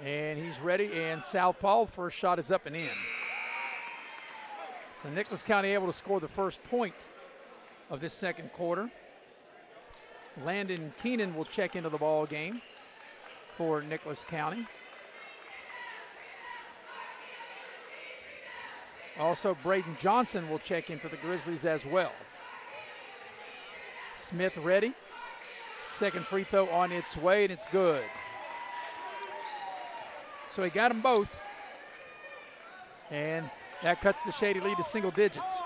And he's ready, and southpaw, first shot is up and in. So Nicholas County able to score the first point of this second quarter. Landon Keenan will check into the ball game for Nicholas County. Also, Braden Johnson will check in for the Grizzlies as well. Smith ready. Second free throw on its way, and it's good. So he got them both. And that cuts the Shady lead to single digits.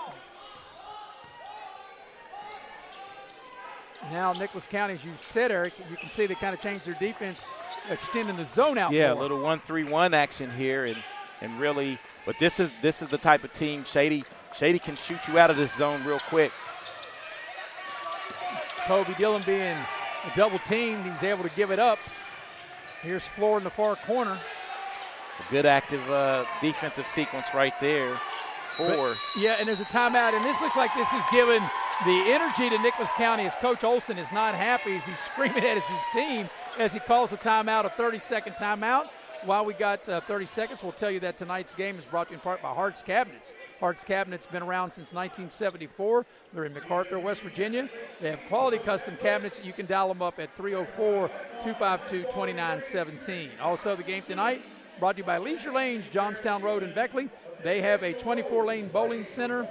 Now Nicholas County, as you said, Eric, you can see they kind of changed their defense, extending the zone out more. Yeah, a little 1-3-1 action here, and really – but this is the type of team Shady can shoot you out of this zone real quick. Kobe Dillon being a double teamed, he's able to give it up. Here's Floor in the far corner. A good active defensive sequence right there. Yeah, and there's a timeout, and this looks like this is giving the energy to Nicholas County as Coach Olson is not happy as he's screaming at his team as he calls a timeout, a 30-second timeout. While we got 30 seconds, we'll tell you that tonight's game is brought to you in part by Hart's Cabinets. Hart's Cabinets been around since 1974. They're in MacArthur, West Virginia. They have quality custom cabinets. You can dial them up at 304-252-2917. Also, the game tonight brought to you by Leisure Lanes, Johnstown Road in Beckley. They have a 24-lane bowling center.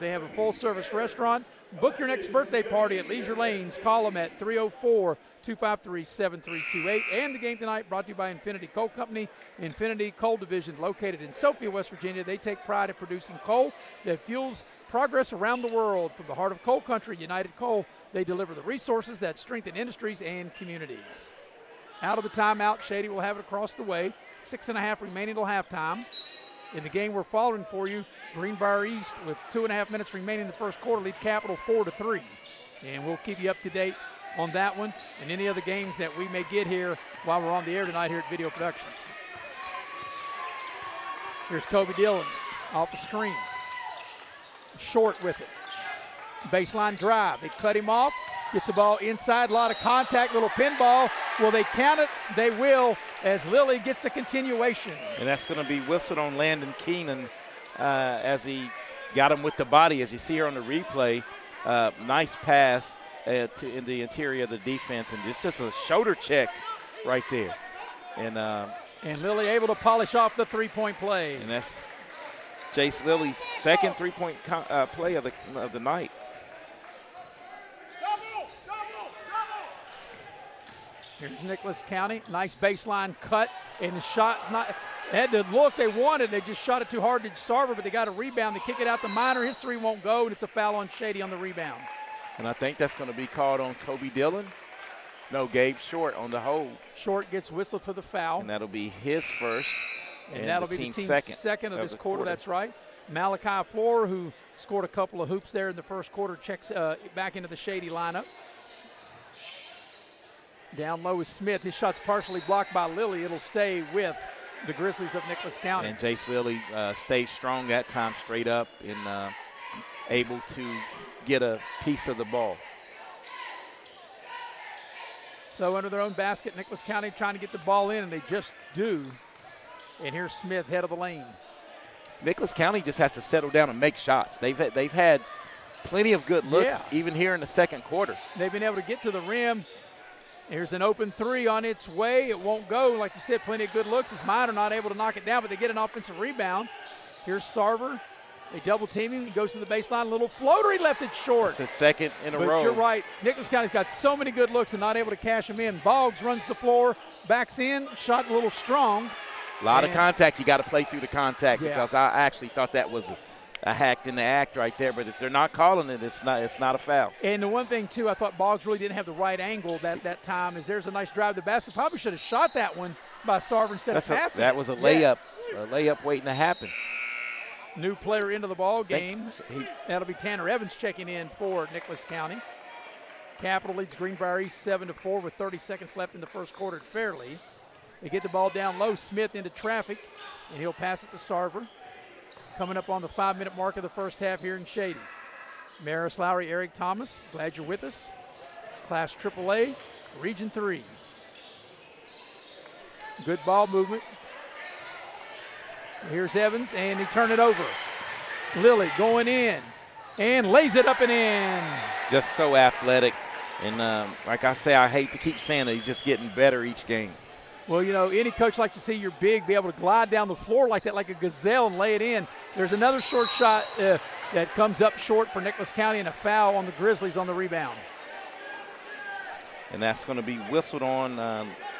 They have a full-service restaurant. Book your next birthday party at Leisure Lanes. Call them at 304-253-7328. And the game tonight brought to you by Infinity Coal Company. Infinity Coal Division located in Sophia, West Virginia. They take pride in producing coal that fuels progress around the world. From the heart of coal country, United Coal, they deliver the resources that strengthen industries and communities. out of the timeout. Shady will have it across the way. 6.5 remaining till halftime. In the game we're following for you, Greenbrier East with 2.5 minutes remaining in the first quarter lead Capital 4-3. And we'll keep you up to date on that one and any other games that we may get here while we're on the air tonight here at Video Productions. Here's Kobe Dillon off the screen. Short with it. Baseline drive. They cut him off. Gets the ball inside. A lot of contact. Little pinball. Will they count it? They will, as Lilly gets the continuation. And that's going to be whistled on Landon Keenan as he got him with the body. As you see here on the replay, nice pass in the interior of the defense. And just a shoulder check right there. And Lilly able to polish off the three-point play. And that's Jace Lilly's second three-point play of the night. Here's Nicholas County. Nice baseline cut. And the shot's not – they had the look they wanted. They just shot it too hard to Sarver, but they got a rebound. They kick it out to Minor. His three won't go, and it's a foul on Shady on the rebound. And I think that's going to be called on Kobe Dillon. No, Gabe Short on the hold. Short gets whistled for the foul. And that'll be his first. And that'll be the team's second of this quarter. That's right. Malachi Floor, who scored a couple of hoops there in the first quarter, checks back into the Shady lineup. Down low is Smith. His shot's partially blocked by Lilly. It'll stay with the Grizzlies of Nicholas County. And Jace Lilly stayed strong that time straight up and able to get a piece of the ball. So under their own basket, Nicholas County trying to get the ball in, and they just do. And here's Smith, head of the lane. Nicholas County just has to settle down and make shots. They've had plenty of good looks, even here in the second quarter. They've been able to get to the rim. Here's an open three on its way. It won't go. Like you said, plenty of good looks. As Minor not able to knock it down, but they get an offensive rebound. Here's Sarver. They double team him. He goes to the baseline. A little floater. He left it short. It's his second in a row. But you're right. Nicholas County's got so many good looks and not able to cash them in. Boggs runs the floor, backs in, shot a little strong. A lot of contact. You got to play through the contact because I actually thought that was a hacked in the act right there. But if they're not calling it, it's not a foul. And the one thing, too, I thought Boggs really didn't have the right angle that time is there's a nice drive to the basket. Probably should have shot that one by Sarver instead of passing. That was a layup, a layup waiting to happen. New player into the ball game. That'll be Tanner Evans checking in for Nicholas County. Capital leads Greenbrier East 7-4 with 30 seconds left in the first quarter at Fairleigh. They get the ball down low. Smith into traffic, and he'll pass it to Sarver. Coming up on the 5-minute mark of the first half here in Shady. Maris Lowry, Eric Thomas, glad you're with us. Class AAA, Region 3. Good ball movement. Here's Evans, and he turned it over. Lilly going in and lays it up and in. Just so athletic. And like I say, I hate to keep saying it, he's just getting better each game. Well, you know, any coach likes to see your big be able to glide down the floor like that, like a gazelle, and lay it in. There's another short shot that comes up short for Nicholas County, and a foul on the Grizzlies on the rebound. And that's going to be whistled on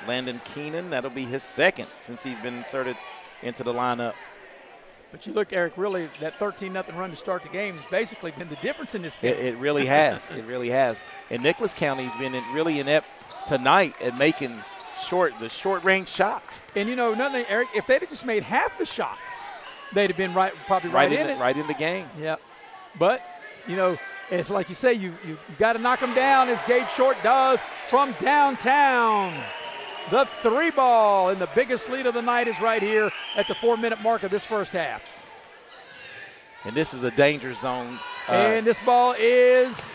Landon Keenan. That'll be his second since he's been inserted into the lineup. But you look, Eric, really that 13-0 run to start the game has basically been the difference in this game. It really has. It really has. And Nicholas County's been really inept tonight at making the short-range shots. And, you know, nothing, Eric, if they'd have just made half the shots, they'd have been probably right in it. Right in the game. Yep. But, you know, it's like you say, you got to knock them down, as Gabe Short does from downtown. The three ball, and the biggest lead of the night is right here at the 4-minute mark of this first half. And this is a danger zone. And this ball is,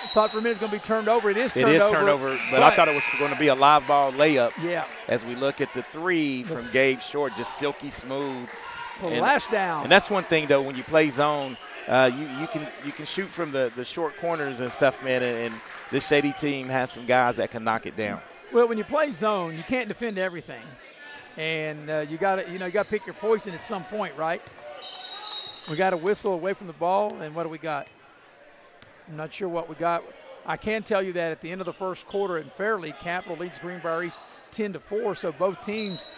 I thought for a minute it's going to be turned over. It is turned over. But I thought it was going to be a live ball layup. Yeah. As we look at the three from Gabe Short, just silky smooth. Splash down. And that's one thing, though, when you play zone, you can shoot from the short corners and stuff, man, and this Shady team has some guys that can knock it down. Well, when you play zone, you can't defend everything, and you got to pick your poison at some point, right? We got a whistle away from the ball, and what do we got? I'm not sure what we got. I can tell you that at the end of the first quarter in Fairleigh, Capital leads Greenbrier East 10-4. So both teams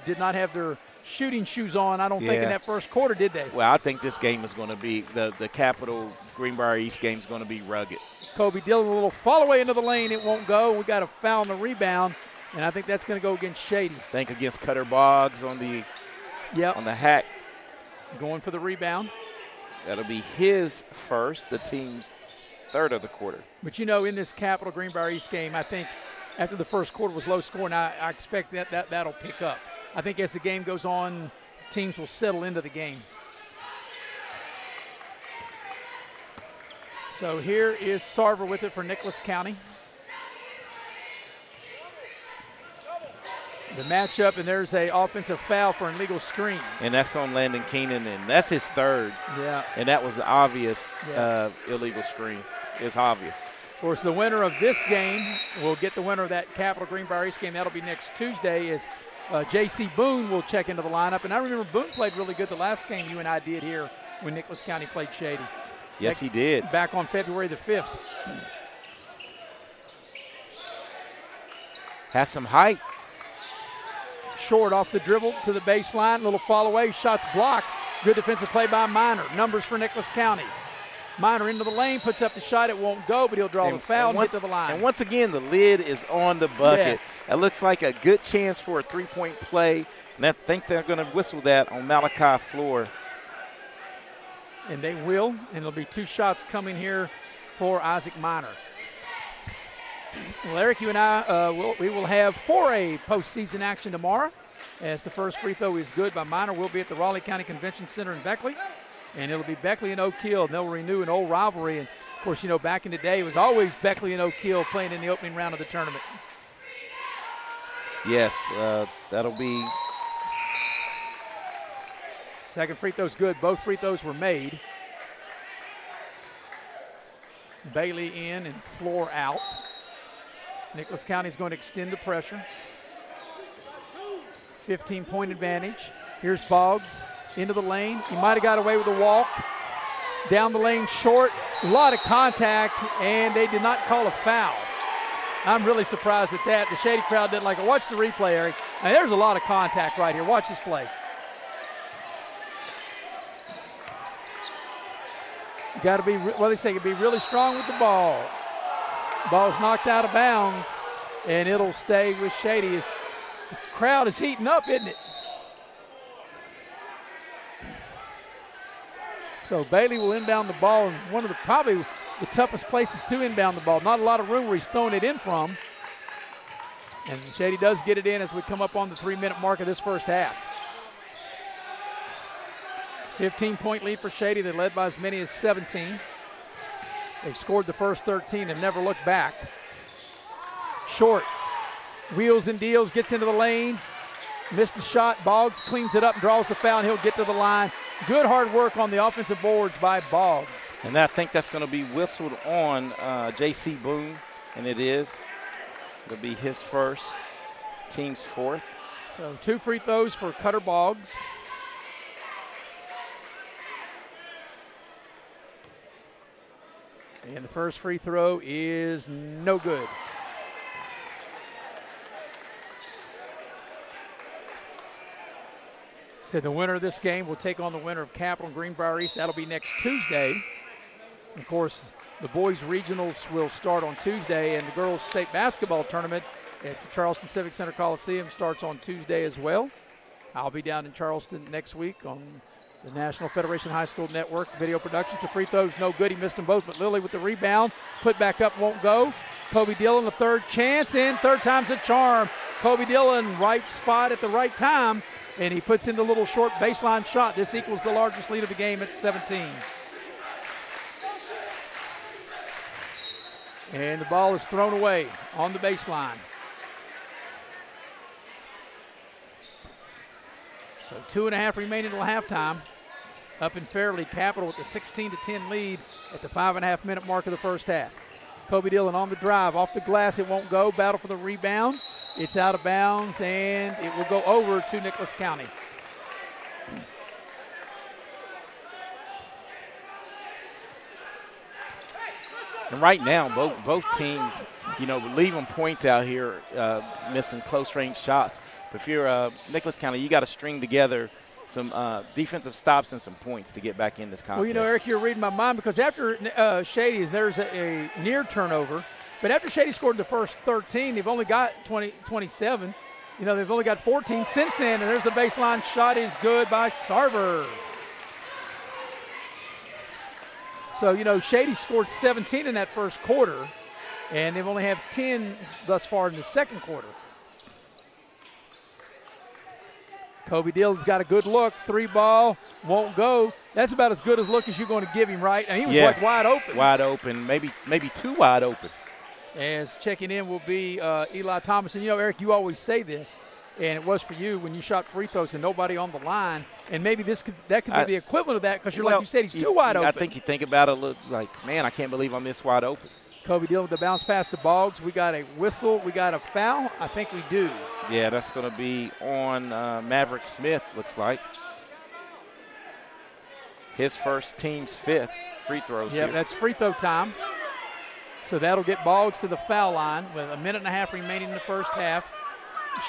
did not have their shooting shoes on, I don't think, in that first quarter, did they? Well, I think this game is going to be the Capital Greenbrier East game is going to be rugged. Kobe Dillon, a little fall away into the lane. It won't go. We got a foul on the rebound. and I think that's going to go against Shady. Think against Cutter Boggs on the hack. Going for the rebound. That'll be his first, the team's third of the quarter. But, in this Capital Greenbrier East game, I think after the first quarter was low scoring, I expect that'll pick up. I think as the game goes on, teams will settle into the game. So here is Sarver with it for Nicholas County. The matchup, and there's a offensive foul for an illegal screen. And that's on Landon Keenan, and that's his third. Yeah. And that was the illegal screen. It's obvious. Of course, the winner of this game will get the winner of that Capital Greenbrier East game. That'll be next Tuesday as J.C. Boone will check into the lineup. And I remember Boone played really good the last game you and I did here when Nicholas County played Shady. Yes, he did. Back on February the 5th. Has some height. Short off the dribble to the baseline. Little fall away. Shots blocked. Good defensive play by Minor. Numbers for Nicholas County. Minor into the lane, puts up the shot. It won't go, but he'll draw the foul and get to the line. And once again, the lid is on the bucket. Yes. It looks like a good chance for a three-point play. And I think they're going to whistle that on Malachi Floor. And they will. And there'll be 2 shots coming here for Isaac Minor. Well, Eric, you and I, we will have 4A postseason action tomorrow as the first free throw is good by Minor. We'll be at the Raleigh County Convention Center in Beckley, and it'll be Beckley and Oak Hill, and they'll renew an old rivalry. And, of course, back in the day, it was always Beckley and Oak Hill playing in the opening round of the tournament. Yes, that'll be. Second free throw's good. Both free throws were made. Bailey in and Floor out. Nicholas County's going to extend the pressure. 15-point advantage. Here's Boggs into the lane. He might have got away with a walk. Down the lane short. A lot of contact, and they did not call a foul. I'm really surprised at that. The Shady crowd didn't like it. Watch the replay, Eric. Now, there's a lot of contact right here. Watch this play. You got to be, they say, be really strong with the ball. Ball's knocked out of bounds, and it'll stay with Shady. The crowd is heating up, isn't it? So Bailey will inbound the ball in one of probably the toughest places to inbound the ball. Not a lot of room where he's throwing it in from. And Shady does get it in as we come up on the 3-minute mark of this first half. 15-point lead for Shady. They led by as many as 17. They've scored the first 13 and never looked back. Short. Wheels and deals, gets into the lane. Missed the shot. Boggs cleans it up and draws the foul, and he'll get to the line. Good hard work on the offensive boards by Boggs. And I think that's going to be whistled on J.C. Boone, and it is. It'll be his first, team's fourth. So 2 free throws for Cutter Boggs. And the first free throw is no good. So the winner of this game will take on the winner of Capital and Greenbrier East. That'll be next Tuesday. Of course, the boys' regionals will start on Tuesday, and the girls' state basketball tournament at the Charleston Civic Center Coliseum starts on Tuesday as well. I'll be down in Charleston next week on the National Federation High School Network video productions. The free throws no good. He missed them both, but Lilly with the rebound. Put back up, won't go. Kobe Dillon, the third chance, and third time's a charm. Kobe Dillon, right spot at the right time, and he puts in the little short baseline shot. This equals the largest lead of the game at 17. And the ball is thrown away on the baseline. So 2.5 remaining until halftime. Up in Fairleigh, Capital with the 16-10 lead at the 5.5-minute mark of the first half. Kobe Dillon on the drive, off the glass, it won't go. Battle for the rebound. It's out of bounds, and it will go over to Nicholas County. And right now, both teams, leaving points out here, missing close-range shots. But if you're Nicholas County, you got to string together some defensive stops and some points to get back in this contest. Well, Eric, you're reading my mind because after Shady, there's a near turnover. But after Shady scored the first 13, they've only got 27. You know, they've only got 14 since then, and there's a baseline shot is good by Sarver. So, you know, Shady scored 17 in that first quarter, and they've only have 10 thus far in the second quarter. Kobe Dillon's got a good look. 3-ball, won't go. That's about as good as look as you're going to give him, right? And he was like wide open. Wide open, maybe too wide open. As checking in will be Eli Thomas. And, you know, Eric, you always say this, and it was for you when you shot free throws and nobody on the line. And maybe that could be the equivalent of that because like you said, he's too wide open. I think you think about it like, man, I can't believe I'm this wide open. Kobe Dillon with the bounce pass to Boggs. We got a whistle. We got a foul. I think we do. Yeah, that's going to be on Maverick Smith, looks like. His first, team's 5th free throws here. Yeah, that's free throw time. So that'll get Boggs to the foul line with a minute and a half remaining in the first half.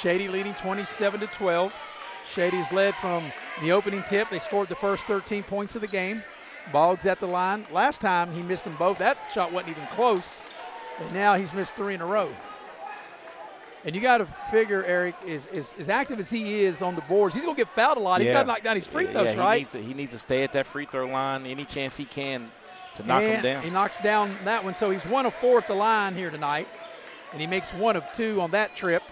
Shady leading 27-12. Shady's led from the opening tip. They scored the first 13 points of the game. Boggs at the line. Last time he missed them both. That shot wasn't even close. And now he's missed 3 in a row. And you got to figure, Eric, is as active as he is on the boards, he's going to get fouled a lot. He's got to knock down his free throws, right? He needs to stay at that free throw line any chance he can to knock him down. He knocks down that one. So he's 1 of 4 at the line here tonight. And he makes 1 of 2 on that trip.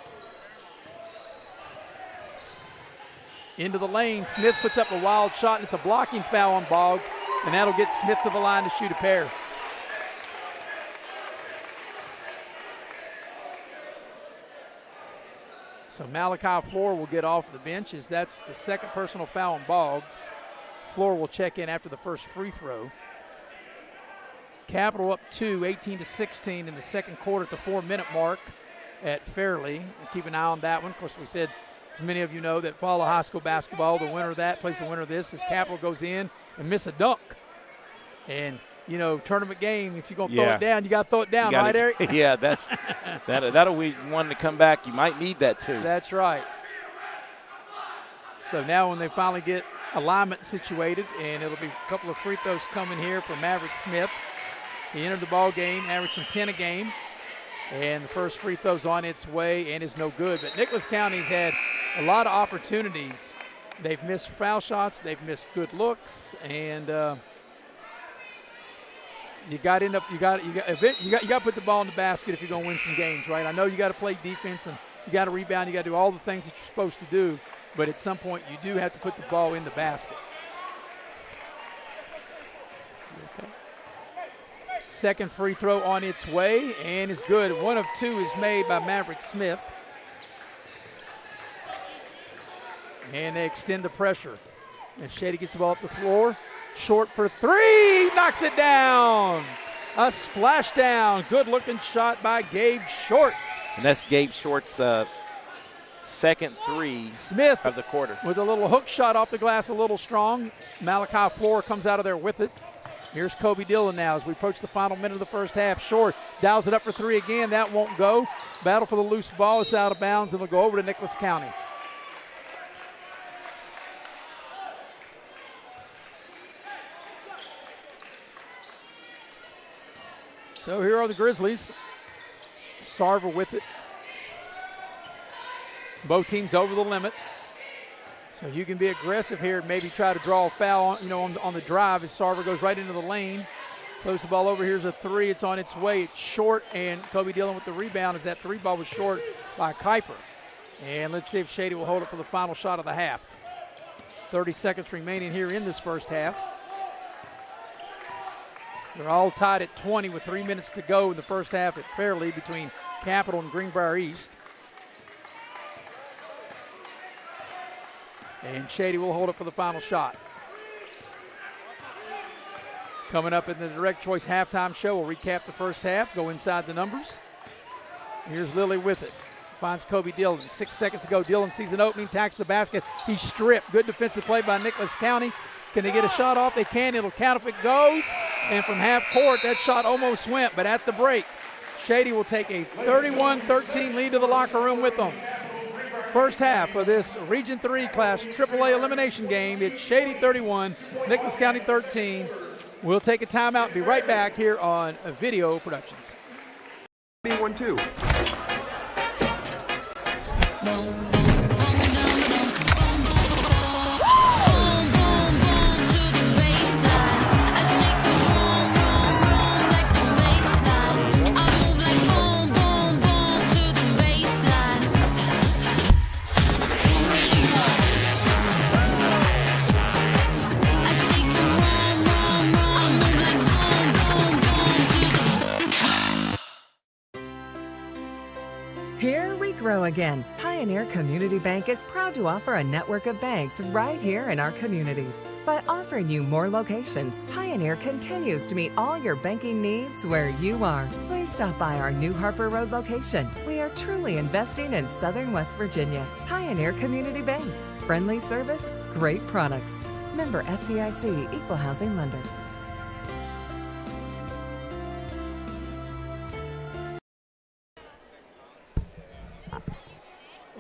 Into the lane, Smith puts up a wild shot, and it's a blocking foul on Boggs, and that'll get Smith to the line to shoot a pair. So Malachi Floor will get off the bench as that's the second personal foul on Boggs. Floor will check in after the first free throw. Capital up 2, 18-16 in the second quarter at the 4-minute mark at Fairleigh. Keep an eye on that one. Of course, we said, as many of you know that follow high school basketball, the winner of that plays the winner of this as Capital goes in and miss a dunk. And, you know, tournament game, if you're going to throw it down, you got to throw it down, right, Eric? Yeah, that'll be one to come back. You might need that too. That's right. So now when they finally get alignment situated, and it'll be a couple of free throws coming here for Maverick Smith. He entered the ball game, averaging 10 a game. And the first free throw's on its way and is no good. But Nicholas County's had a lot of opportunities. They've missed foul shots. They've missed good looks. And you got to put the ball in the basket if you're going to win some games, right? I know you got to play defense and you got to rebound. You got to do all the things that you're supposed to do. But at some point, you do have to put the ball in the basket. Second free throw on its way and is good. 1 of 2 is made by Maverick Smith. And they extend the pressure. And Shady gets the ball up the floor. Short for 3. Knocks it down. A splashdown. Good looking shot by Gabe Short. And that's Gabe Short's second 3 Smith of the quarter. With a little hook shot off the glass, a little strong. Malachi Floor comes out of there with it. Here's Kobe Dillon now as we approach the final minute of the first half. Short dials it up for 3 again. That won't go. Battle for the loose ball. It's out of bounds, and it'll go over to Nicholas County. So here are the Grizzlies. Sarver with it. Both teams over the limit. So you can be aggressive here and maybe try to draw a foul on the drive as Sarver goes right into the lane. Throws the ball over. Here's a 3. It's on its way. It's short, and Kobe Dillon with the rebound as that 3 ball was short by Kuiper. And let's see if Shady will hold it for the final shot of the half. 30 seconds remaining here in this first half. They're all tied at 20 with 3 minutes to go in the first half at Fairleigh between Capital and Greenbrier East. And Shady will hold it for the final shot. Coming up in the Direct Choice halftime show, we'll recap the first half, go inside the numbers. Here's Lilly with it. Finds Kobe Dillon. 6 seconds to go. Dillon sees an opening, tacks the basket. He's stripped. Good defensive play by Nicholas County. Can they get a shot off? They can. It'll count if it goes. And from half court, that shot almost went. But at the break, Shady will take a 31-13 lead to the locker room with them. First half of this Region 3 Class AAA elimination game. It's Shady 31, Nicholas County 13. We'll take a timeout and be right back here on Video Productions. B1-2. Here we grow again. Pioneer Community Bank is proud to offer a network of banks right here in our communities. By offering you more locations, Pioneer continues to meet all your banking needs where you are. Please stop by our New Harper Road location. We are truly investing in Southern West Virginia. Pioneer Community Bank. Friendly service, great products. Member FDIC, Equal Housing Lender.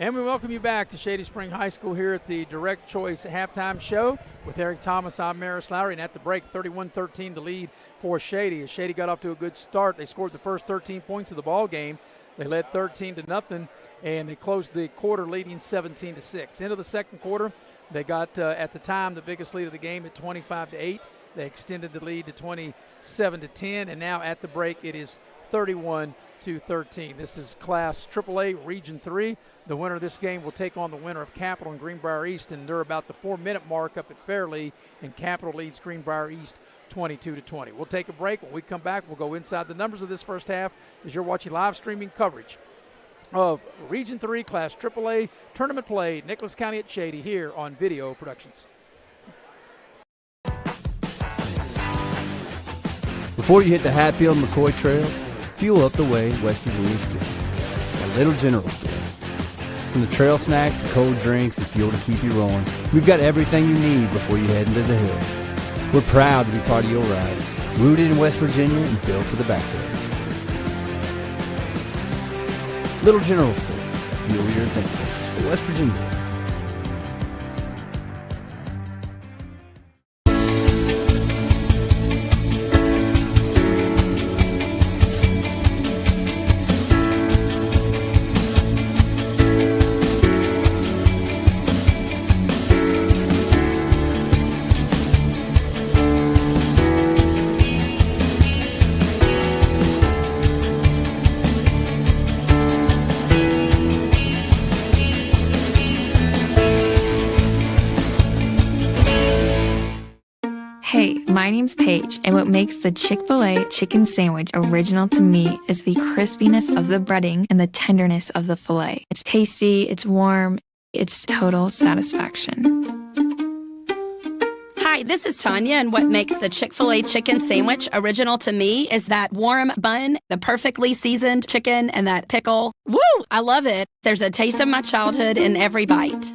And we welcome you back to Shady Spring High School here at the Direct Choice Halftime Show with Eric Thomas. I'm Maris Lowry, and at the break, 31-13 the lead for Shady. As Shady got off to a good start, they scored the first 13 points of the ball game. They led 13-0, and they closed the quarter leading 17-6. Into the second quarter, they got at the time the biggest lead of the game at 25-8. They extended the lead to 27-10, and now at the break it is 31-13. This is Class AAA Region 3. The winner of this game will take on the winner of Capital and Greenbrier East, and they're about the 4-minute mark up at Fairleigh, and Capital leads Greenbrier East 22-20. We'll take a break. When we come back, we'll go inside the numbers of this first half as you're watching live streaming coverage of Region 3 Class AAA tournament play, Nicholas County at Shady, here on Video Productions. Before you hit the Hatfield-McCoy Trail, fuel up the way West Virginians do. At Little General Stores. From the trail snacks to cold drinks and fuel to keep you rolling, we've got everything you need before you head into the hills. We're proud to be part of your ride, rooted in West Virginia and built for the backwoods. Little General Store, fuel your adventure for West Virginia. Hey, my name's Paige, and what makes the Chick-fil-A chicken sandwich original to me is the crispiness of the breading and the tenderness of the filet. It's tasty, it's warm, it's total satisfaction. Hi, this is Tanya, and what makes the Chick-fil-A chicken sandwich original to me is that warm bun, the perfectly seasoned chicken, and that pickle. Woo! I love it. There's a taste of my childhood in every bite.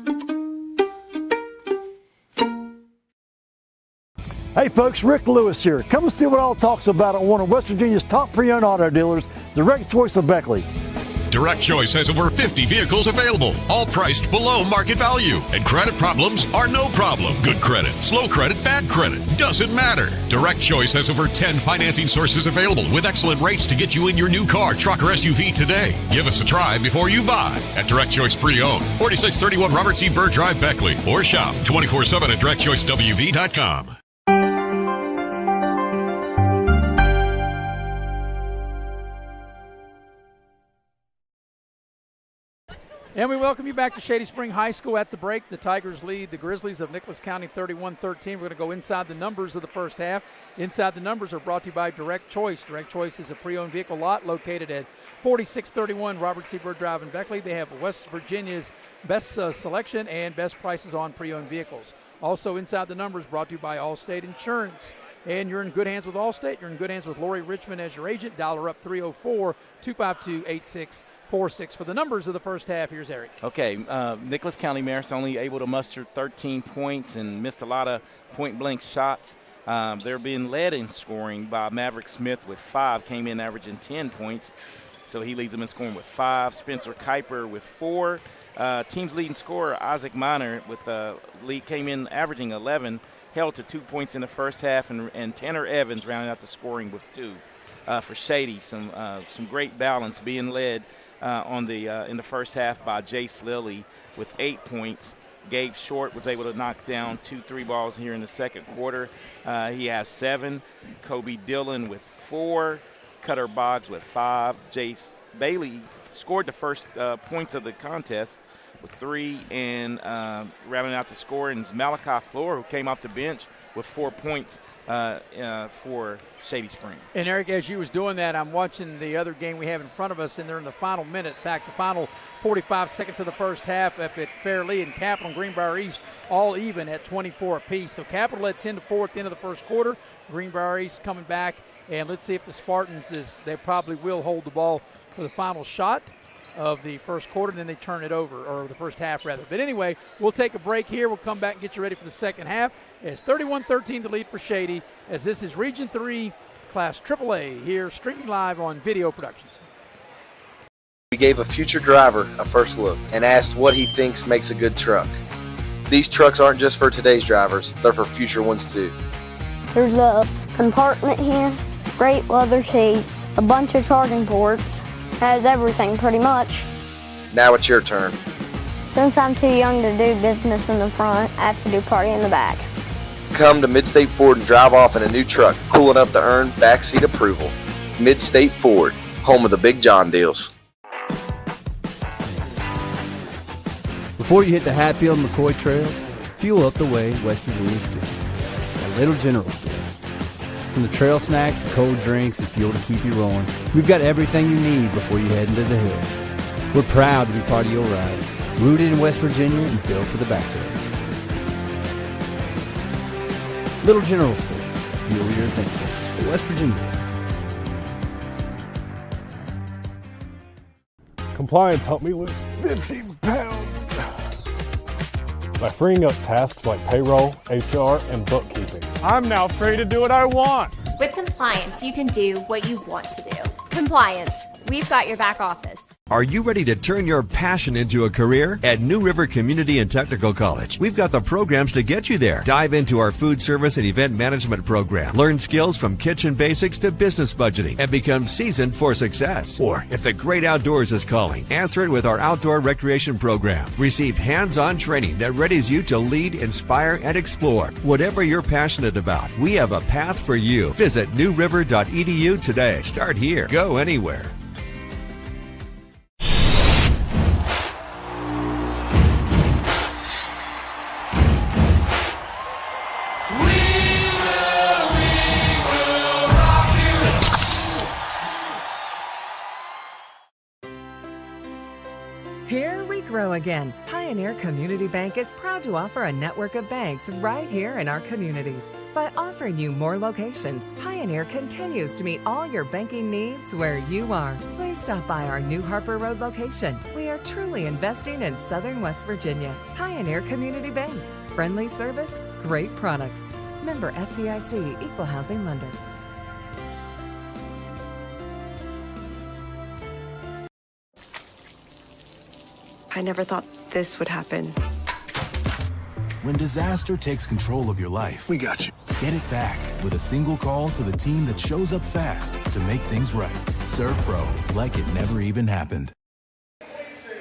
Hey folks, Rick Lewis here. Come and see what all talks about at one of West Virginia's top pre-owned auto dealers, Direct Choice of Beckley. Direct Choice has over 50 vehicles available, all priced below market value. And credit problems are no problem. Good credit, slow credit, bad credit, doesn't matter. Direct Choice has over 10 financing sources available with excellent rates to get you in your new car, truck, or SUV today. Give us a try before you buy at Direct Choice Pre-Owned, 4631 Robert C. Byrd Drive, Beckley, or shop 24/7 at directchoicewv.com. And we welcome you back to Shady Spring High School. At the break, the Tigers lead the Grizzlies of Nicholas County 31-13. We're going to go inside the numbers of the first half. Inside the numbers are brought to you by Direct Choice. Direct Choice is a pre-owned vehicle lot located at 4631 Robert C. Byrd Drive in Beckley. They have West Virginia's best selection and best prices on pre-owned vehicles. Also inside the numbers brought to you by Allstate Insurance. And you're in good hands with Allstate. You're in good hands with Lori Richmond as your agent. Dollar up 304-252-8646 for the numbers of the first half. Here's Eric. Okay, Nicholas County Maris only able to muster 13 points and missed a lot of point-blank shots. They're being led in scoring by Maverick Smith with 5, came in averaging 10 points. So he leads them in scoring with 5. Spencer Kuiper with 4. Team's leading scorer, Isaac Miner, with the lead, came in averaging 11, held to 2 points in the first half, and Tanner Evans rounding out the scoring with 2. for Shady. Some great balance being led in the first half by Jace Lilly with 8 points. Gabe Short was able to knock down 2 3-balls here in the second quarter. He has 7. Kobe Dillon with 4. Cutter Boggs with 5. Jace Bailey scored the first points of the contest with 3, and rounding out the scoring is Malachi Floor, who came off the bench with 4 points for Shady Spring. And Eric, as you was doing that, I'm watching the other game we have in front of us, and they're in the final minute. In fact, the final 45 seconds of the first half up at Fairleigh and Capital and Greenbrier East all even at 24 apiece. So Capital led 10-4 at the end of the first quarter. Greenbrier East coming back, and let's see if the Spartans they probably will hold the ball for the final shot of the first quarter, and then they turn it over, or the first half rather. But anyway, we'll take a break here. We'll come back and get you ready for the second half. It's 31-13 the lead for Shady, as this is Region 3 Class AAA here, streaming live on Video Productions. We gave a future driver a first look and asked what he thinks makes a good truck. These trucks aren't just for today's drivers, they're for future ones too. There's a compartment here, great leather seats, a bunch of charging ports, has everything pretty much. Now it's your turn. Since I'm too young to do business in the front, I have to do party in the back. Come to Midstate Ford and drive off in a new truck, cool enough to earn backseat approval. Midstate Ford, home of the Big John deals. Before you hit the Hatfield and McCoy Trail, fuel up the way West Virginians do. At Little General Stores. From the trail snacks to cold drinks and fuel to keep you rolling, we've got everything you need before you head into the hills. We're proud to be part of your ride, rooted in West Virginia and built for the back roads. Little General Store, fuel your thinking. West Virginia. Compliance helped me lose 50 pounds by freeing up tasks like payroll, HR, and bookkeeping. I'm now free to do what I want. With Compliance, you can do what you want to do. Compliance, we've got your back office. Are you ready to turn your passion into a career? At New River Community and Technical College, we've got the programs to get you there. Dive into our food service and event management program. Learn skills from kitchen basics to business budgeting and become seasoned for success. Or if the great outdoors is calling, answer it with our outdoor recreation program. Receive hands-on training that readies you to lead, inspire, and explore. Whatever you're passionate about, we have a path for you. Visit newriver.edu today. Start here. Go anywhere. Here we grow again. Pioneer Community Bank is proud to offer a network of banks right here in our communities. By offering you more locations, Pioneer continues to meet all your banking needs where you are. Please stop by our New Harper Road location. We are truly investing in Southern West Virginia. Pioneer Community Bank. Friendly service, great products. Member FDIC, Equal Housing Lender. I never thought this would happen. When disaster takes control of your life, we got you. Get it back with a single call to the team that shows up fast to make things right. Serve Pro, like it never even happened.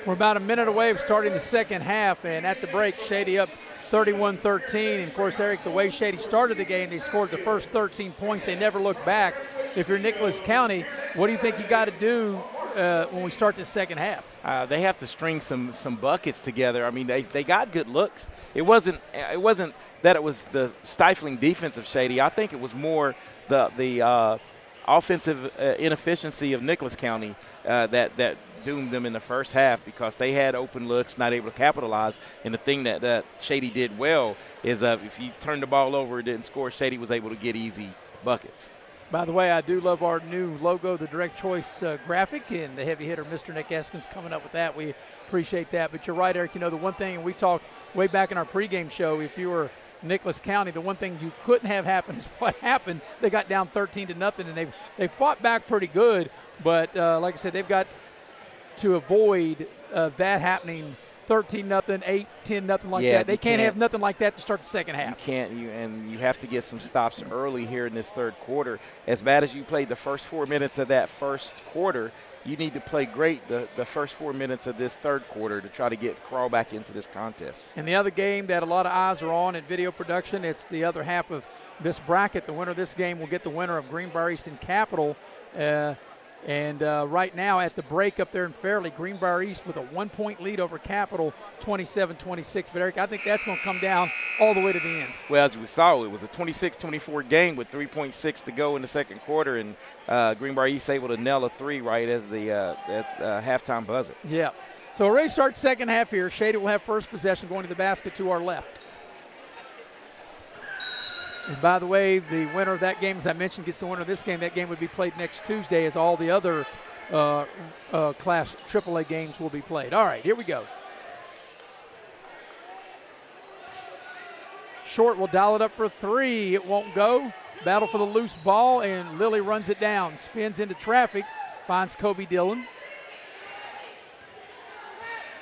We're about a minute away from starting the second half, and at the break, Shady up 31-13. And of course, Eric, the way Shady started the game, they scored the first 13 points. They never looked back. If you're Nicholas County, what do you think you got to do when we start this second half? They have to string some buckets together. I mean, they got good looks. It wasn't that it was the stifling defense of Shady. I think it was more the offensive inefficiency of Nicholas County that doomed them in the first half, because they had open looks, not able to capitalize. And the thing that Shady did well is if you turned the ball over and didn't score, Shady was able to get easy buckets. By the way, I do love our new logo, the Direct Choice graphic, and the heavy hitter, Mr. Nick Eskins, coming up with that. We appreciate that. But you're right, Eric. You know, the one thing, and we talked way back in our pregame show, if you were Nicholas County, the one thing you couldn't have happen is what happened. They got down 13-0, and they fought back pretty good. But like I said, they've got to avoid that happening 13-0, 8, 10-0 like Yeah, that. They can't have nothing like that to start the second half. You can't. You have to get some stops early here in this third quarter. As bad as you played the first 4 minutes of that first quarter, you need to play great the first 4 minutes of this third quarter to try to crawl back into this contest. And the other game that a lot of eyes are on at video production, it's the other half of this bracket. The winner of this game will get the winner of Greenbrier East and Capital. Right now at the break up there in Fairleigh, Greenbrier East with a 1-point lead over Capital, 27-26. But, Eric, I think that's going to come down all the way to the end. Well, as we saw, it was a 26-24 game with 3.6 to go in the second quarter, and Greenbrier East able to nail a three right as the halftime buzzer. Yeah. So we're ready to start second half here. Shady will have first possession going to the basket to our left. And by the way, the winner of that game, as I mentioned, gets the winner of this game. That game would be played next Tuesday, as all the other Class AAA games will be played. All right, here we go. Short will dial it up for three. It won't go. Battle for the loose ball, and Lilly runs it down. Spins into traffic, finds Kobe Dillon.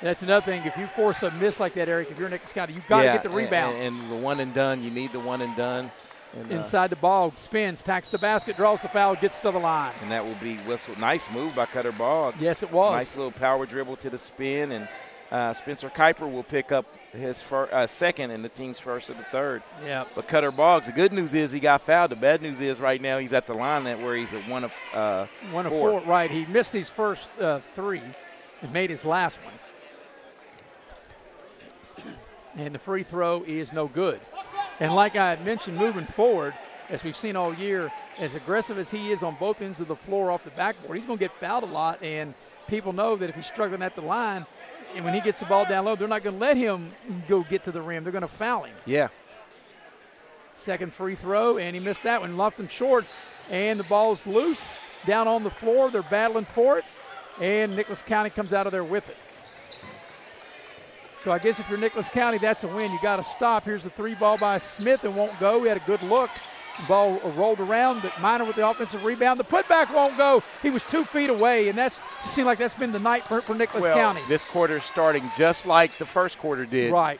That's another thing. If you force a miss like that, Eric, if you're Nicholas County, you've got to get the rebound. And the one and done, you need the one and done. And, inside the ball, spins, tacks the basket, draws the foul, gets to the line. And that will be whistled. Nice move by Cutter Boggs. Yes, it was. Nice little power dribble to the spin. And Spencer Kuiper will pick up his second and the team's first of the third. Yeah. But Cutter Boggs, the good news is he got fouled. The bad news is right now he's at the line where he's at one of four. Right. He missed his first three and made his last one. And the free throw is no good. And like I had mentioned, moving forward, as we've seen all year, as aggressive as he is on both ends of the floor off the backboard, he's going to get fouled a lot. And people know that if he's struggling at the line, and when he gets the ball down low, they're not going to let him go get to the rim. They're going to foul him. Yeah. Second free throw, and he missed that one. Left him short, and the ball's loose. Down on the floor, they're battling for it, and Nicholas County comes out of there with it. So I guess if you're Nicholas County, that's a win. You got to stop. Here's the three ball by Smith. It won't go. He had a good look. The ball rolled around, but Minor with the offensive rebound. The putback won't go. He was 2 feet away, and it seemed like that's been the night for Nicholas County. This quarter is starting just like the first quarter did. Right.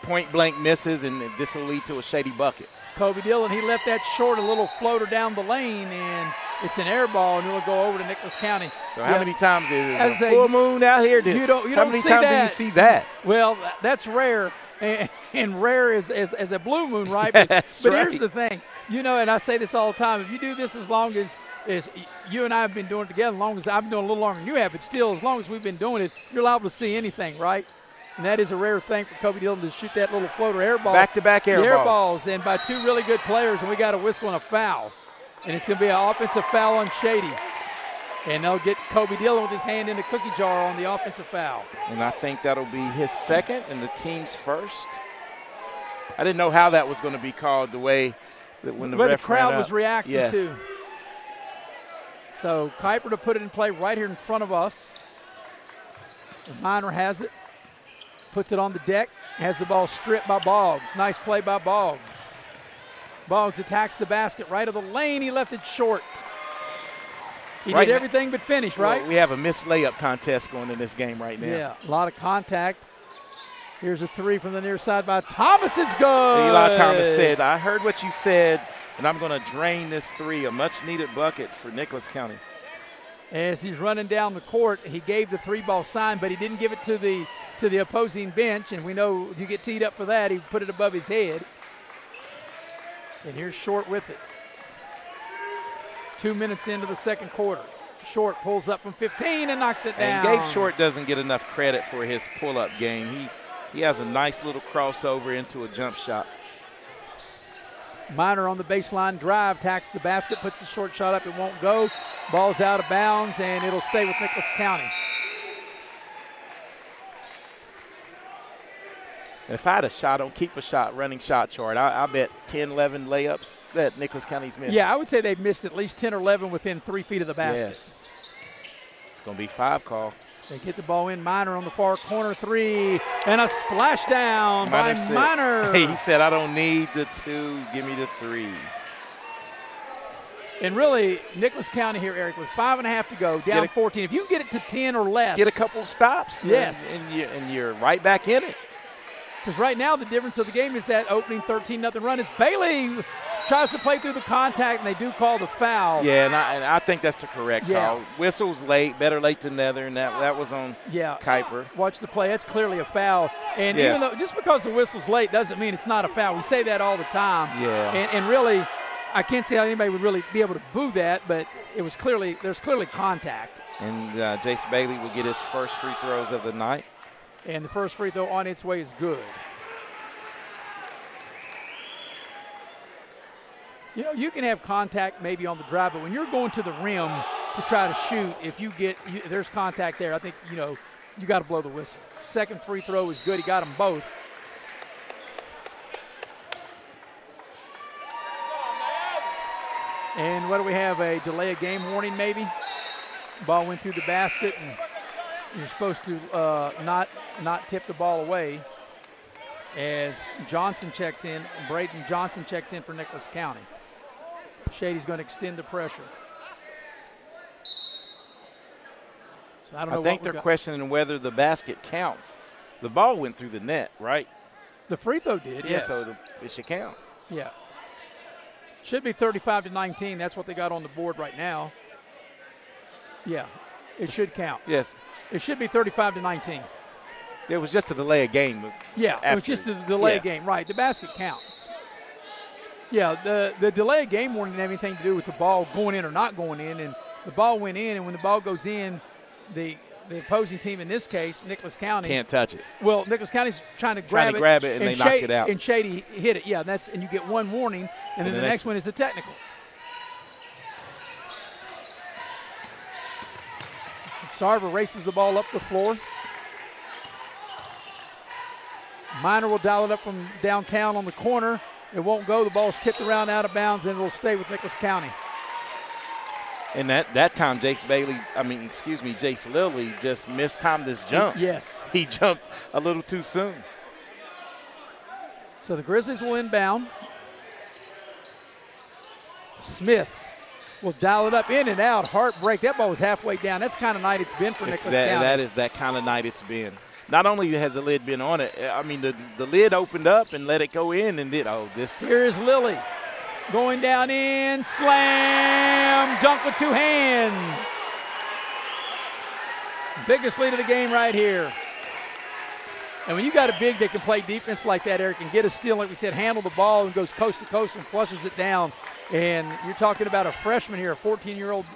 Point blank misses, and this will lead to a Shady bucket. Kobe Dillon, he left that short, a little floater down the lane, and it's an air ball, and it'll go over to Nicholas County. So how many times is a full moon out here? You don't how many see times that. do you see that? Well, that's rare, and rare is as a blue moon, right? But, That's but right. Here's the thing. And I say this all the time, if you do this as long as you and I have been doing it together, as long as I've been doing it a little longer than you have, but still, as long as we've been doing it, you're allowed to see anything, right? And that is a rare thing for Kobe Dillon to shoot that little floater air ball. Back-to-back air balls. And by two really good players, and we got a whistle and a foul. And it's going to be an offensive foul on Shady. And they'll get Kobe Dillon with his hand in the cookie jar on the offensive foul. And I think that'll be his second and the team's first. I didn't know how that was going to be called the way that when the ref crowd ran was up. reacting Yes. to. So Kuiper to put it in play right here in front of us. And Minor has it. Puts it on the deck. Has the ball stripped by Boggs. Nice play by Boggs. Boggs attacks the basket right of the lane. He left it short. He did everything but finish, right? Well, we have a missed layup contest going in this game right now. Yeah, a lot of contact. Here's a three from the near side by Thomas. Is good. Eli Thomas said, I heard what you said, and I'm going to drain this three, a much-needed bucket for Nicholas County. As he's running down the court, he gave the three-ball sign, but he didn't give it to the opposing bench, and we know you get teed up for that. He put it above his head. And here's Short with it. 2 minutes into the second quarter. Short pulls up from 15 and knocks it down. And Gabe Short doesn't get enough credit for his pull-up game. He has a nice little crossover into a jump shot. Minor on the baseline drive, tacks the basket, puts the short shot up. It won't go. Ball's out of bounds, and it'll stay with Nicholas County. If I had a shot on keep a shot running shot chart, I bet 10, 11 layups that Nicholas County's missed. Yeah, I would say they've missed at least 10 or 11 within 3 feet of the basket. Yes. It's going to be 5 call. They get the ball in. Minor on the far corner, three, and a splashdown by Minor. He said, I don't need the 2, give me the 3. And really, Nicholas County here, Eric, with 5.5 to go, down 14. If you can get it to 10 or less. Get a couple stops. Yes. And you're right back in it. Because right now the difference of the game is that opening 13-0 run is Bailey tries to play through the contact, and they do call the foul. Yeah, and I think that's the correct call. Whistle's late, better late than never, and that was on Kuiper. Watch the play. That's clearly a foul. And even though just because the whistle's late doesn't mean it's not a foul. We say that all the time. Yeah. And really, I can't see how anybody would really be able to boo that, but there's clearly contact. And Jace Bailey will get his first free throws of the night. And the first free throw on its way is good. You know, you can have contact maybe on the drive, but when you're going to the rim to try to shoot, if there's contact there, I think, you got to blow the whistle. Second free throw is good. He got them both. And what do we have, a delay of game warning maybe? Ball went through the basket, and you're supposed to not tip the ball away as Johnson checks in. Braden Johnson checks in for Nicholas County. Shady's going to extend the pressure. So I think they're questioning whether the basket counts. The ball went through the net, right? The free throw did, yes. So it should count. Yeah. Should be 35-19. That's what they got on the board right now. Yeah, it should count. Yes. It should be 35-19. It was just a delay of game. Yeah, it was just a delay of game. Right, the basket counts. Yeah, the delay of game wouldn't have anything to do with the ball going in or not going in. And the ball went in, and when the ball goes in, the opposing team, in this case, Nicholas County, can't touch it. Well, Nicholas County's trying to grab it, and they knocked it out. And Shady hit it. Yeah, and you get one warning, and then the next one is a technical. Sarver races the ball up the floor. Minor will dial it up from downtown on the corner. It won't go. The ball's tipped around out of bounds, and it'll stay with Nicholas County. And that time, Jace Lilly just mistimed this jump. Yes. He jumped a little too soon. So the Grizzlies will inbound. Smith will dial it up in and out. Heartbreak. That ball was halfway down. That's the kind of night it's been for Nicholas County. That is that kind of night it's been. Not only has the lid been on it, I mean, the lid opened up and let it go in and Here's Lilly going down in, slam, dunk with two hands. Biggest lead of the game right here. And when you got a big that can play defense like that, Eric, and get a steal, like we said, handle the ball and goes coast to coast and flushes it down. And you're talking about a freshman here, a 14-year-old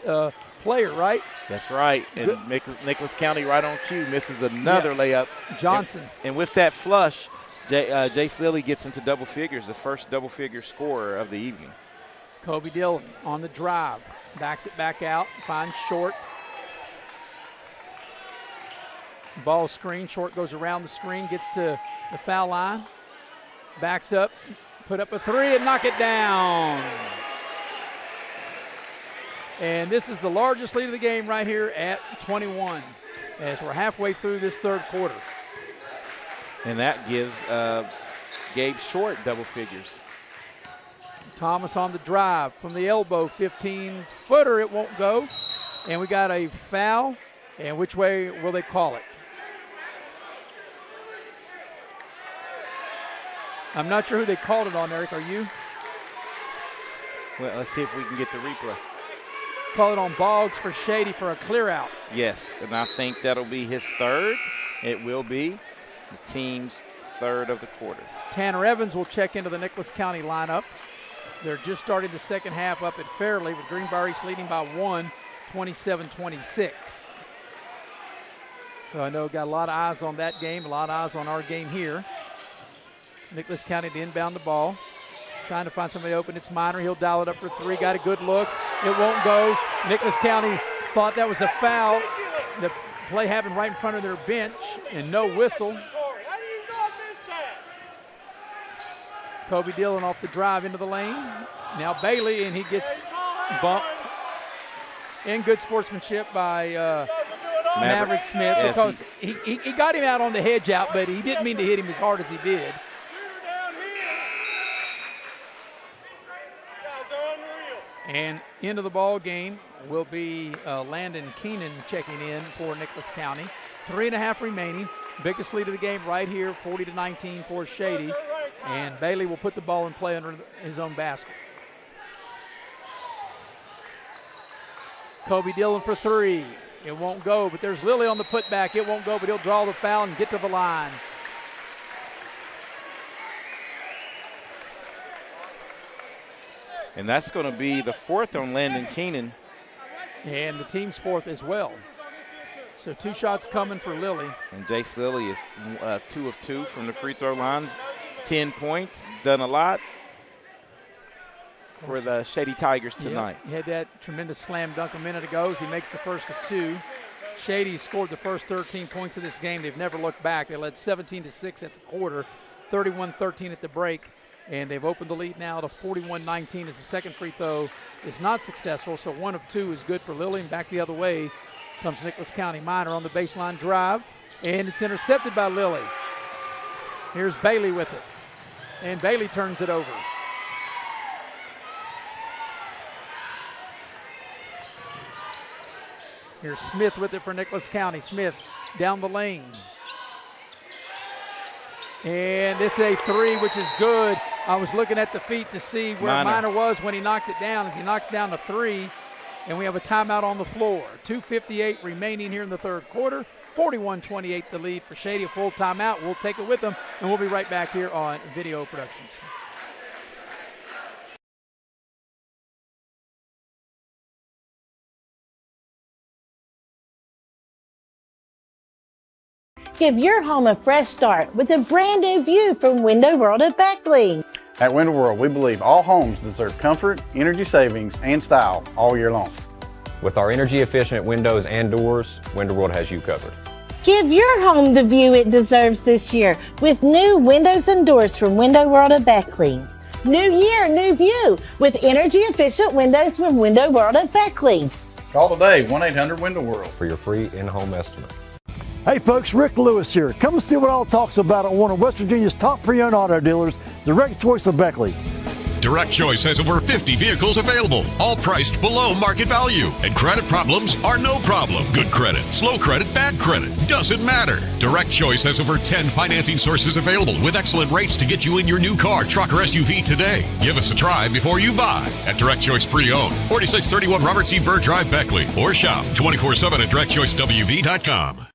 player, right? That's right. And Nicholas County right on cue misses another layup. Johnson. And with that flush, Jace Lilly gets into double figures, the first double-figure scorer of the evening. Kobe Dillon on the drive. Backs it back out, finds Short. Ball screen. Short goes around the screen, gets to the foul line. Backs up, put up a three and knock it down. And this is the largest lead of the game right here at 21 as we're halfway through this third quarter. And that gives Gabe Short double figures. Thomas on the drive from the elbow, 15-footer. It won't go. And we got a foul. And which way will they call it? I'm not sure who they called it on, Eric. Are you? Well, let's see if we can get the replay. Call it on Boggs for Shady for a clear out. Yes, and I think that'll be his third. It will be the team's third of the quarter. Tanner Evans will check into the Nicholas County lineup. They're just starting the second half up at Fairley with Greenbrier East leading by 1, 27-26. So I know got a lot of eyes on that game, a lot of eyes on our game here. Nicholas County to inbound the ball. Trying to find somebody open. It's Minor. He'll dial it up for three. Got a good look. It won't go. Nicholas County thought that was a foul. The play happened right in front of their bench and no whistle. Kobe Dillon off the drive into the lane. Now Bailey, and he gets bumped. And good sportsmanship by Maverick Smith, because he got him out on the hedge out, but he didn't mean to hit him as hard as he did. And into the ball game will be Landon Keenan checking in for Nicholas County. 3.5 remaining. Biggest lead of the game right here, 40-19 for Shady. And Bailey will put the ball in play under his own basket. Kobe Dillon for three. It won't go, but there's Lilly on the putback. It won't go, but he'll draw the foul and get to the line. And that's going to be the fourth on Landon Keenan. And the team's fourth as well. So 2 shots coming for Lilly. And Jace Lilly is 2 of 2 from the free throw lines. 10 points, done a lot for the Shady Tigers tonight. He had that tremendous slam dunk a minute ago as he makes the first of 2. Shady scored the first 13 points of this game. They've never looked back. They led 17-6 at the quarter, 31-13 at the break. And they've opened the lead now to 41-19 as the second free throw is not successful. So 1 of 2 is good for Lilly. And back the other way comes Nicholas County Minor on the baseline drive. And it's intercepted by Lilly. Here's Bailey with it. And Bailey turns it over. Here's Smith with it for Nicholas County. Smith down the lane. And this is a 3, which is good. I was looking at the feet to see where Minor was when he knocked it down, as he knocks down the 3. And we have a timeout on the floor. 2:58 remaining here in the third quarter. 41-28 the lead for Shady. A full timeout. We'll take it with them, and we'll be right back here on Video Productions. Give your home a fresh start with a brand new view from Window World at Beckley. At Window World, we believe all homes deserve comfort, energy savings, and style all year long. With our energy efficient windows and doors, Window World has you covered. Give your home the view it deserves this year with new windows and doors from Window World at Beckley. New year, new view with energy efficient windows from Window World at Beckley. Call today, 1-800-WINDOW WORLD for your free in-home estimate. Hey folks, Rick Lewis here. Come and see what all talks about at one of West Virginia's top pre-owned auto dealers, Direct Choice of Beckley. Direct Choice has over 50 vehicles available, all priced below market value. And credit problems are no problem. Good credit, slow credit, bad credit, doesn't matter. Direct Choice has over 10 financing sources available with excellent rates to get you in your new car, truck, or SUV today. Give us a try before you buy at Direct Choice Pre-Owned, 4631 Robert C. Byrd Drive, Beckley, or shop 24/7 at directchoicewv.com.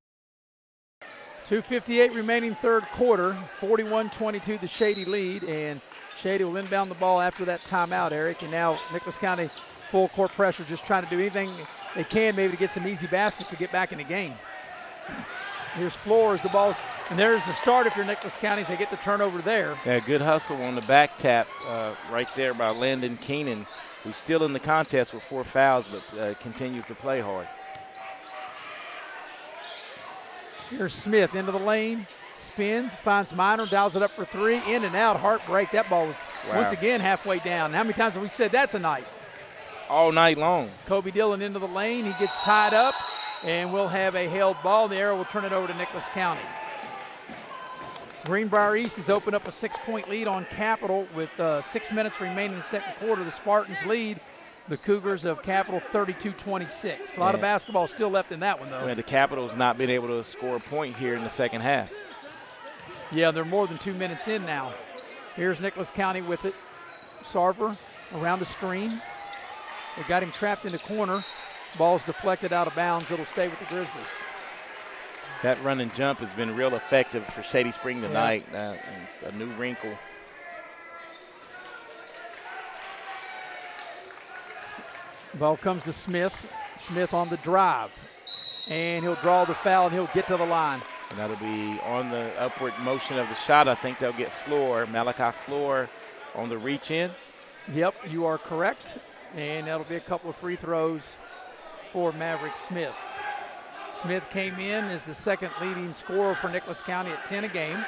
2:58 remaining third quarter, 41-22 the Shady lead, and Shady will inbound the ball after that timeout, Eric. And now Nicholas County full court pressure, just trying to do anything they can maybe to get some easy baskets to get back in the game. Here's Flores, the ball's, and there's the start if you're Nicholas County, so they get the turnover there. Yeah, good hustle on the back tap right there by Landon Keenan, who's still in the contest with 4 fouls, but continues to play hard. Here's Smith into the lane, spins, finds Minor, dials it up for 3, in and out, heartbreak. That ball was once again halfway down. How many times have we said that tonight? All night long. Kobe Dillon into the lane, he gets tied up, and we'll have a held ball. The arrow will turn it over to Nicholas County. Greenbrier East has opened up a 6-point lead on Capital with 6 minutes remaining in the second quarter. The Spartans lead the Cougars of Capital 32-26. A lot of basketball still left in that one, though. Yeah, the Capital's not been able to score a point here in the second half. Yeah, they're more than 2 minutes in now. Here's Nicholas County with it. Sarver around the screen. They got him trapped in the corner. Ball's deflected out of bounds. It'll stay with the Grizzlies. That run and jump has been real effective for Shady Spring tonight. A new wrinkle. Ball comes to Smith. Smith on the drive. And he'll draw the foul, and he'll get to the line. And that'll be on the upward motion of the shot. I think they'll get Malachi Floor on the reach in. Yep, you are correct. And that'll be a couple of free throws for Maverick Smith. Smith came in as the second leading scorer for Nicholas County at 10 a game.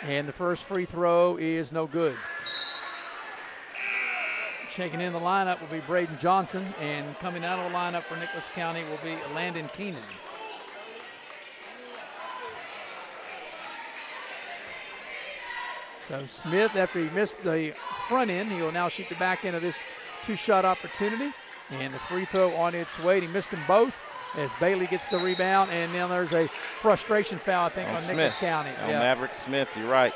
And the first free throw is no good. Checking in the lineup will be Braden Johnson, and coming out of the lineup for Nicholas County will be Landon Keenan. So Smith, after he missed the front end, he will now shoot the back end of this two-shot opportunity. And the free throw on its way. He missed them both as Bailey gets the rebound. And then there's a frustration foul, I think, on Nicholas County. Maverick Smith, you're right.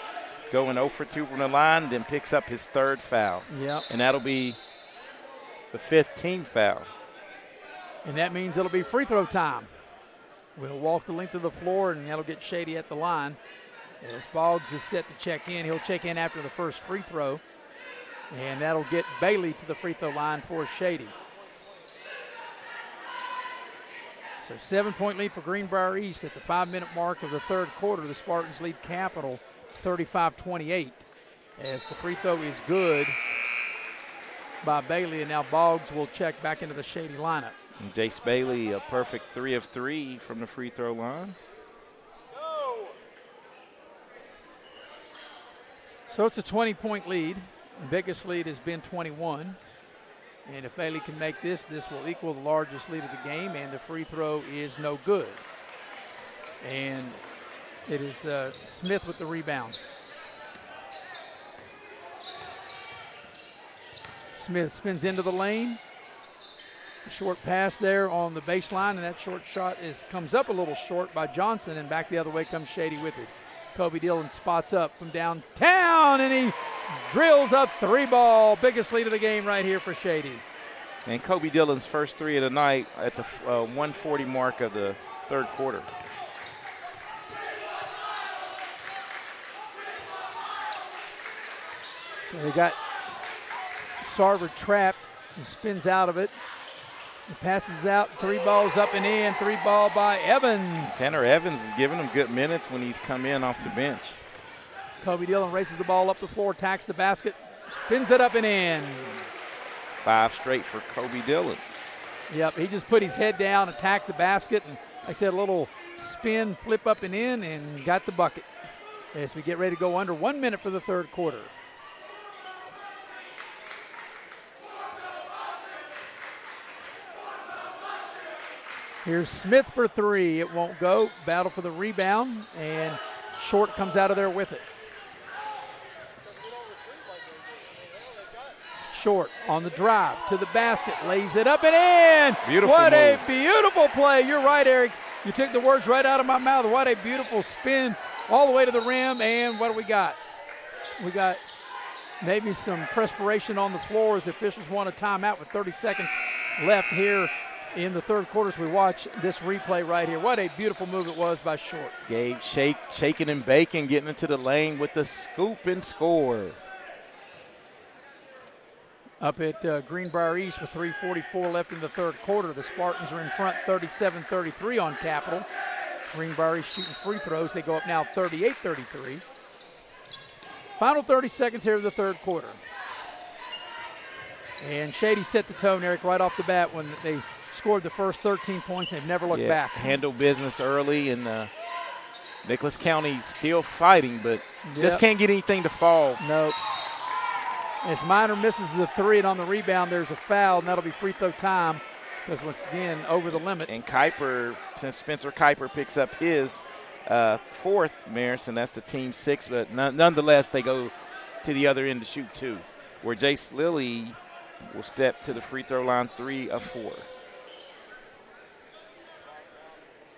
Going 0 for 2 from the line, then picks up his third foul. Yep. And that'll be the 5th team foul. And that means it'll be free throw time. We'll walk the length of the floor, and that'll get Shady at the line. As Boggs is set to check in, he'll check in after the first free throw. And that'll get Bailey to the free throw line for Shady. So 7-point lead for Greenbrier East at the 5-minute mark of the third quarter. The Spartans lead Capital 35-28 as the free throw is good by Bailey, and now Boggs will check back into the Shady lineup. And Jace Bailey, a perfect 3 of 3 from the free throw line. So it's a 20-point lead. The biggest lead has been 21. And if Bailey can make this, this will equal the largest lead of the game, and the free throw is no good. And it is Smith with the rebound. Smith spins into the lane. Short pass there on the baseline, and that short shot comes up a little short by Johnson, and back the other way comes Shady with it. Kobe Dillon spots up from downtown, and he drills a 3-ball. Biggest lead of the game right here for Shady. And Kobe Dillon's first 3 of the night at the 1:40 mark of the third quarter. So they got Sarver trapped. He spins out of it. He passes out, 3 balls up and in, 3-ball by Evans. Tanner Evans is giving him good minutes when he's come in off the bench. Kobe Dillon races the ball up the floor, attacks the basket, spins it up and in. 5 straight for Kobe Dillon. Yep, he just put his head down, attacked the basket, and like I said, a little spin, flip up and in, and got the bucket. As we get ready to go under 1 minute for the third quarter. Here's Smith for 3. It won't go. Battle for the rebound, and Short comes out of there with it. Short on the drive to the basket, lays it up and in. Beautiful What move. a beautiful play. You're right, Eric. You took the words right out of my mouth. What a beautiful spin all the way to the rim, and what do we got? We got maybe some perspiration on the floor as the officials want a timeout with 30 seconds left here in the third quarter as we watch this replay right here. What a beautiful move it was by Short. Gabe shaking and baking, getting into the lane with the scoop and score. Up at Greenbrier East with 3:44 left in the third quarter. The Spartans are in front 37-33 on Capital. Greenbrier East shooting free throws. They go up now 38-33. Final 30 seconds here of the third quarter. And Shady set the tone, Eric, right off the bat when they scored the first 13 points. They've never looked back. Handle business early, and Nicholas County still fighting, but just can't get anything to fall. Nope. As Minor misses the 3, and on the rebound there's a foul, and that'll be free throw time because once again over the limit. And Kuiper, since Spencer Kuiper picks up his 4th, Marison, that's the team 6, but nonetheless they go to the other end to shoot 2, where Jace Lilly will step to the free throw line 3 of 4.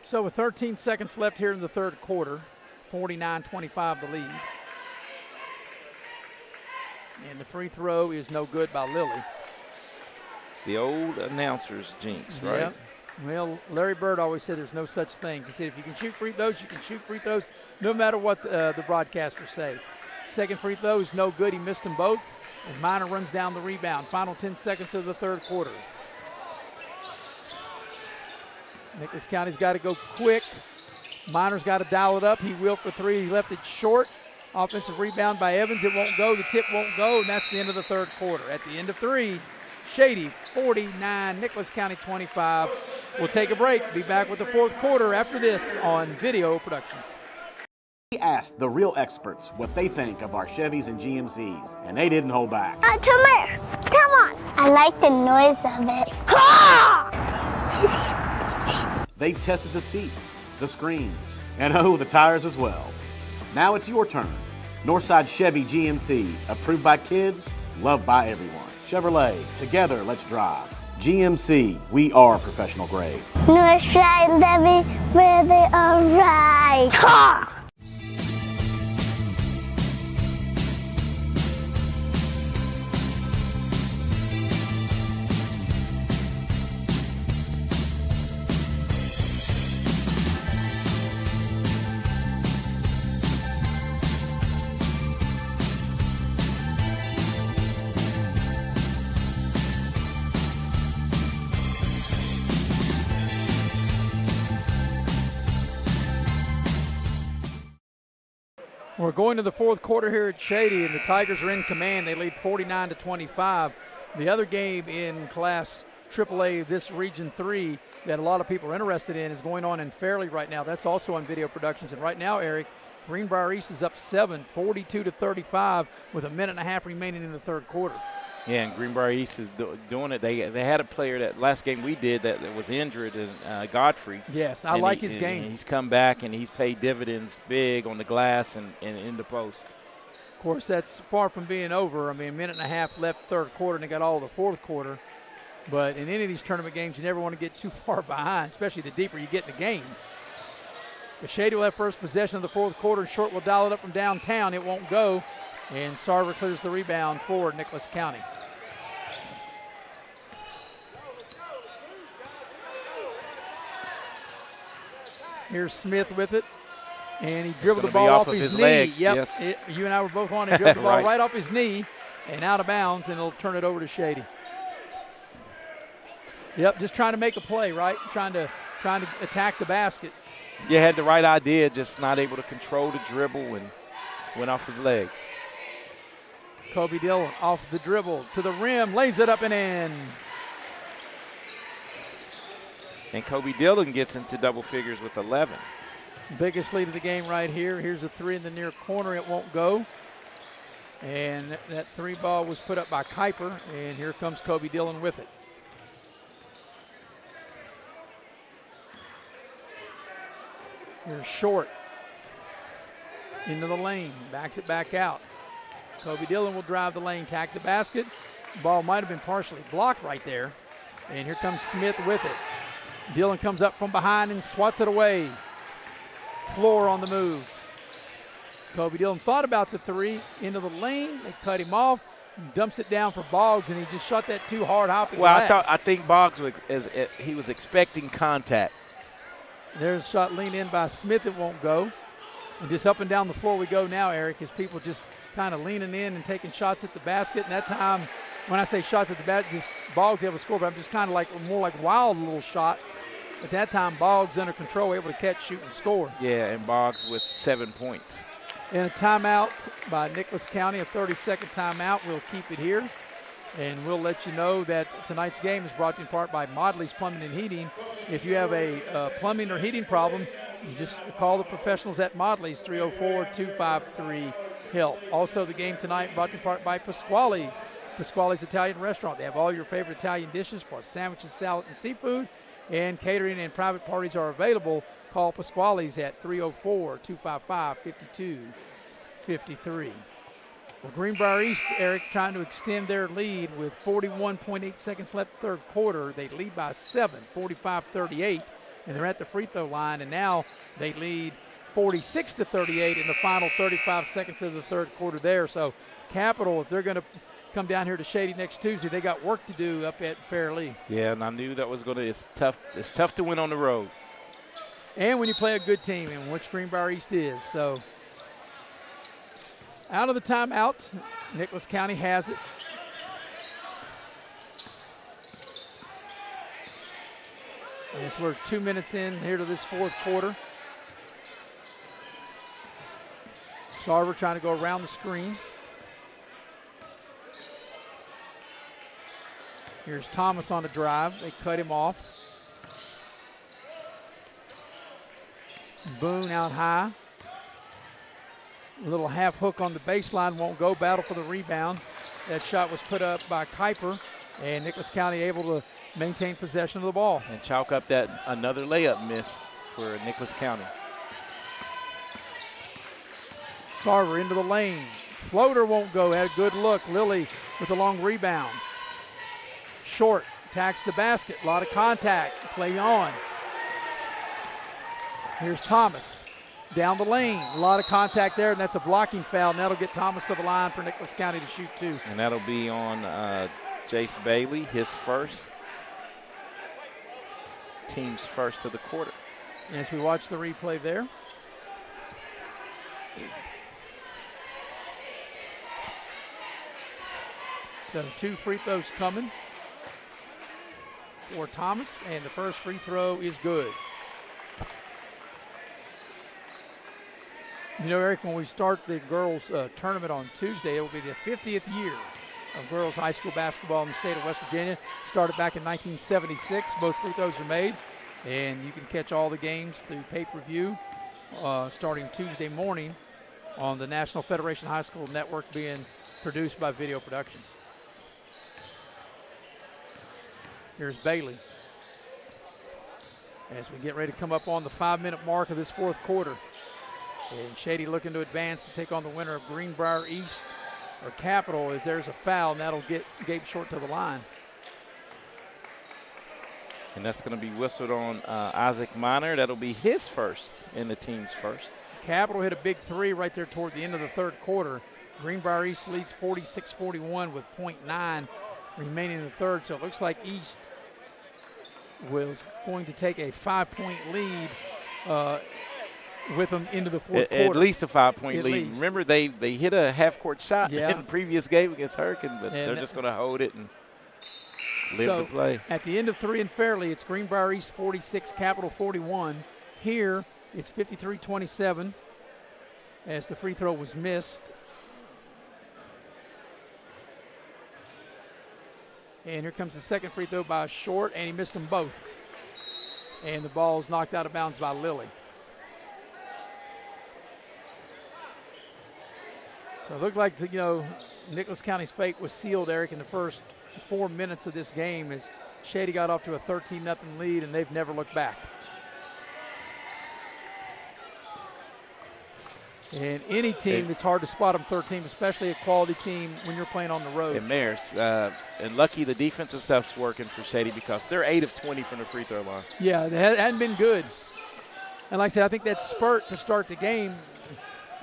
So with 13 seconds left here in the third quarter, 49-25 the lead. And the free throw is no good by Lilly. The old announcer's jinx, right? Yep. Well, Larry Bird always said there's no such thing. He said if you can shoot free throws, you can shoot free throws no matter what the broadcasters say. Second free throw is no good. He missed them both. And Minor runs down the rebound. Final 10 seconds of the third quarter. Nicholas County's got to go quick. Minor's got to dial it up. He will for 3. He left it short. Offensive rebound by Evans. It won't go. The tip won't go, and that's the end of the third quarter. At the end of 3, Shady 49, Nicholas County 25. We'll take a break. Be back with the fourth quarter after this on Video Productions. We asked the real experts what they think of our Chevys and GMCs, and they didn't hold back. Come here. Come on. I like the noise of it. They've tested the seats, the screens, and the tires as well. Now it's your turn. Northside Chevy GMC, approved by kids, loved by everyone. Chevrolet, together let's drive. GMC, we are professional grade. Northside Levy, where they are right. Ha! We're going to the fourth quarter here at Shady, and the Tigers are in command. They lead 49-25. The other game in Class AAA, this Region 3, that a lot of people are interested in is going on in Fairleigh right now. That's also on Video Productions. And right now, Eric, Greenbrier East is up 7, 42-35, with a minute and a half remaining in the third quarter. Yeah, and Greenbrier East is doing it. They had a player that last game we did that was injured, Godfrey. Yes, I like his game. He's come back, and he's paid dividends big on the glass and in the post. Of course, that's far from being over. I mean, a minute and a half left third quarter, and they got all of the fourth quarter. But in any of these tournament games, you never want to get too far behind, especially the deeper you get in the game. But Shady will have first possession of the fourth quarter, and Short will dial it up from downtown. It won't go, and Sarver clears the rebound for Nicholas County. Here's Smith with it, and he dribbled the ball off his knee. Leg. Yep, yes. You and I were both on. He dribbled the ball right off his knee and out of bounds, and he'll turn it over to Shady. Yep, just trying to make a play, right? Trying to attack the basket. Yeah, had the right idea, just not able to control the dribble and went off his leg. Kobe Dillon off the dribble to the rim, lays it up and in. And Kobe Dillon gets into double figures with 11. Biggest lead of the game right here. Here's a three in the near corner. It won't go. And that three ball was put up by Kuiper, and here comes Kobe Dillon with it. Here's Short into the lane, backs it back out. Kobe Dillon will drive the lane, tack the basket. Ball might have been partially blocked right there. And here comes Smith with it. Dillon comes up from behind and swats it away. Floor on the move. Kobe Dillon thought about the three into the lane. They cut him off, dumps it down for Boggs, and he just shot that too hard hopping. Well, I think Boggs was expecting contact. There's a shot leaned in by Smith. It won't go. And just up and down the floor we go now, Eric, as people just kind of leaning in and taking shots at the basket. And that time, when I say shots at the basket, just Boggs able to score, but I'm just kind of like more like wild little shots. At that time, Boggs under control, able to catch, shoot, and score. Yeah, and Boggs with 7 points. And a timeout by Nicholas County, a 30-second timeout. We'll keep it here. And we'll let you know that tonight's game is brought to you in part by Modley's Plumbing and Heating. If you have a plumbing or heating problem, you just call the professionals at Modley's, 304-253-HELP. Also, the game tonight brought to you in part by Pasquale's. Pasquale's Italian Restaurant. They have all your favorite Italian dishes, plus sandwiches, salad, and seafood. And catering and private parties are available. Call Pasquale's at 304-255-5253. Well, Greenbrier East, Eric, trying to extend their lead with 41.8 seconds left third quarter. They lead by 7, 45-38, and they're at the free throw line. And now they lead 46-38 in the final 35 seconds of the third quarter there. So Capital, if they're going to come down here to Shady next Tuesday, they got work to do up at Fairleigh. Yeah, and I knew that was going to. It's tough. It's tough to win on the road. And when you play a good team, and which Greenbrier East is. So out of the timeout, Nicholas County has it. I guess we're 2 minutes in here to this fourth quarter. Sarver trying to go around the screen. Here's Thomas on the drive. They cut him off. Boone out high. A little half hook on the baseline, won't go. Battle for the rebound. That shot was put up by Kuiper, and Nicholas County able to maintain possession of the ball. And chalk up that another layup miss for Nicholas County. Sarver into the lane. Floater won't go. Had a good look. Lilly with a long rebound. Short attacks the basket. A lot of contact. Play on. Here's Thomas down the lane. A lot of contact there, and that's a blocking foul, and that'll get Thomas to the line for Nicholas County to shoot 2. And that'll be on Jace Bailey, his first. Team's first of the quarter. As we watch the replay there. So 2 free throws coming for Thomas, and the first free throw is good. You know, Eric, when we start the girls' tournament on Tuesday, it will be the 50th year of girls high school basketball in the state of West Virginia. Started back in 1976. Both free throws are made, and you can catch all the games through pay-per-view starting Tuesday morning on the National Federation High School Network, being produced by Video Productions. Here's Bailey as we get ready to come up on the 5-minute mark of this 4th quarter. And Shady looking to advance to take on the winner of Greenbrier East or Capital, as there's a foul, and that'll get Gabe Short to the line. And that's going to be whistled on Isaac Minor. That'll be his first and the team's first. Capital hit a big 3 right there toward the end of the 3rd quarter. Greenbrier East leads 46-41 with .9 remaining in the 3rd. So it looks like East was going to take a 5-point lead with them into the 4th quarter. At least a 5-point lead. Remember, they hit a half-court shot in the previous game against Hurricane, but they're just going to hold it and live the play. At the end of 3 in Fairleigh, it's Greenbrier East 46, Capital 41. Here, it's 53-27 as the free throw was missed. And here comes the second free throw by Short, and he missed them both. And the ball is knocked out of bounds by Lilly. So it looked like, Nicholas County's fate was sealed, Eric, in the first 4 minutes of this game as Shady got off to a 13-0 lead, and they've never looked back. And any team, it's hard to spot them 13, especially a quality team when you're playing on the road. And Maris, and lucky the defensive stuff's working for Shady because they're 8 of 20 from the free throw line. Yeah, it hadn't been good. And like I said, I think that spurt to start the game,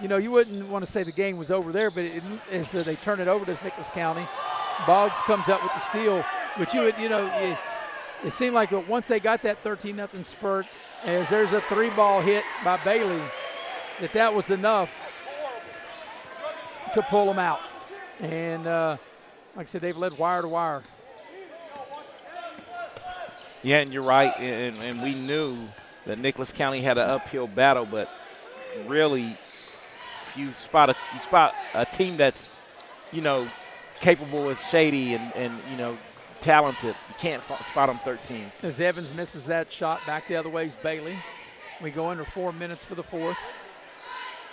you wouldn't want to say the game was over there, but as they turn it over to Nicholas County, Boggs comes up with the steal. But it seemed like once they got that 13-0 spurt, as there's a 3-ball hit by Bailey, that was enough to pull them out. And like I said, they've led wire to wire. Yeah, and you're right. And we knew that Nicholas County had an uphill battle, but really, if you spot a team that's, capable as Shady and talented, you can't spot them 13. As Evans misses that shot, back the other way is Bailey. We go under 4 minutes for the 4th.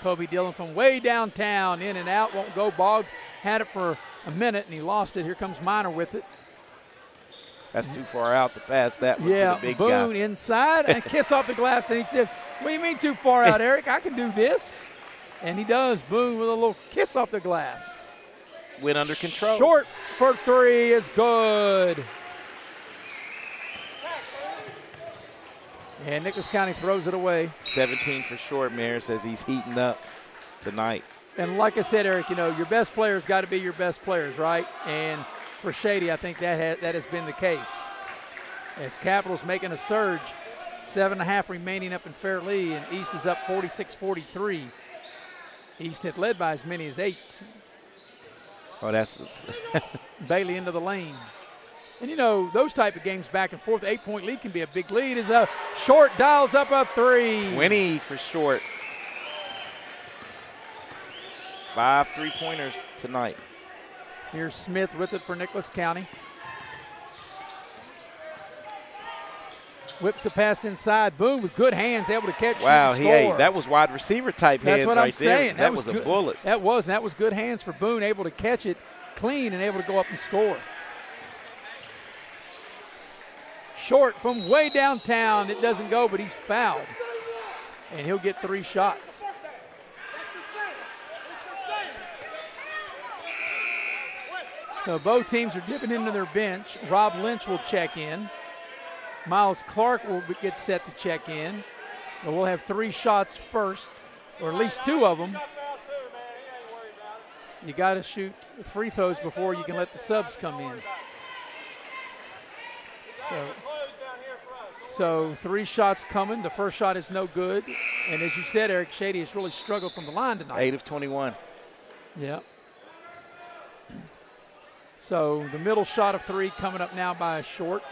Kobe Dillon from way downtown, in and out, won't go. Boggs had it for a minute, and he lost it. Here comes Minor with it. That's too far out to pass that one to the big guy. Boone inside, and kiss off the glass, and he says, what do you mean too far out, Eric? I can do this. And he does. Boone with a little kiss off the glass. Went under control. Short for 3 is good. And Nicholas County throws it away. 17 for Short. Mayor says he's heating up tonight. And like I said, Eric, your best players got to be your best players, right? And for Shady, I think that has been the case. As Capital's making a surge, 7.5 remaining up in Fairleigh, and East is up 46-43. East had led by as many as 8. Oh, that's Bailey into the lane. And, those type of games back and forth, 8-point lead can be a big lead. As a Short dials up a 3. 20 for Short. 5 3-pointers tonight. Here's Smith with it for Nicholas County. Whips the pass inside. Boone with good hands, able to catch. Wow, and score. that was wide receiver type hands right there. That was a bullet. That was good hands for Boone, able to catch it clean and able to go up and score. Short from way downtown. It doesn't go, but he's fouled. And he'll get 3 shots. So both teams are dipping into their bench. Rob Lynch will check in. Miles Clark will get set to check in. But we'll have 3 shots first, or at least 2 of them. You got to shoot free throws before you can let the subs come in. So 3 shots coming. The first shot is no good. And as you said, Eric, Shady has really struggled from the line tonight. 8 of 21. Yeah. So the middle shot of 3 coming up now by Short.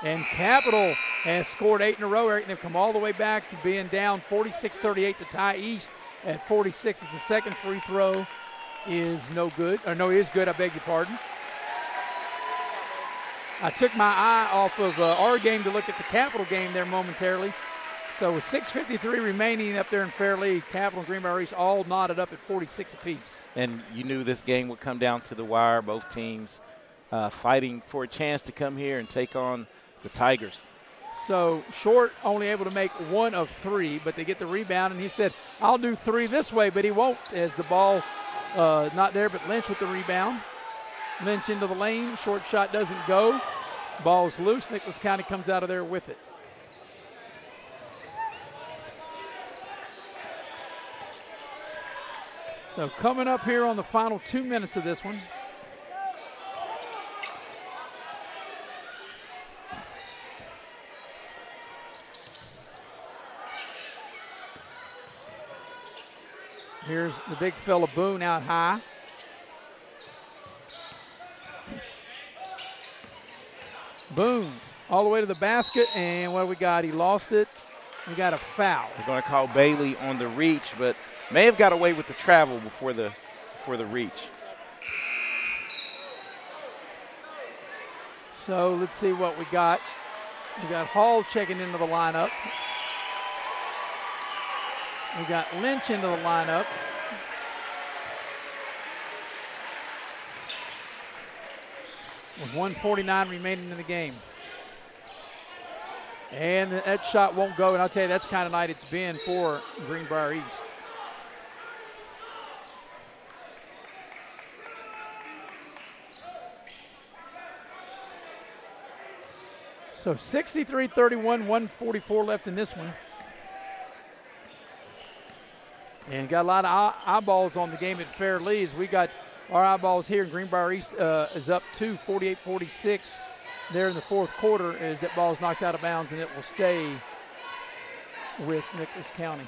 And Capital has scored 8 in a row, Eric. They've come all the way back to being down 46-38 to tie East at 46 as the second free throw is no good. Or no, is good, I beg your pardon. I took my eye off of our game to look at the Capital game there momentarily. So with 6:53 remaining up there in Fairleigh, Capital and Greenbrier East all knotted up at 46 apiece. And you knew this game would come down to the wire. Both teams fighting for a chance to come here and take on the Tigers. So Short only able to make 1 of 3, but they get the rebound, and he said, I'll do 3 this way, but he won't as the ball not there, but Lynch with the rebound. Lynch into the lane, short shot doesn't go. Ball's loose, Nicholas County comes out of there with it. So coming up here on the final 2 minutes of this one. Here's the big fella Boone out high. Boone all the way to the basket, and what do we got? He lost it. We got a foul. They're going to call Bailey on the reach, but may have got away with the travel before the reach. So let's see what we got. We got Hall checking into the lineup. We got Lynch into the lineup. With 1:49 remaining in the game. And that shot won't go, and I'll tell you, that's the kind of night it's been for Greenbrier East. So 63-31, 1:44 left in this one. And got a lot of eyeballs on the game at Fairleigh. We got our eyeballs here. Greenbrier East is up to 48-46 there in the fourth quarter as that ball is knocked out of bounds, and it will stay with Nicholas County.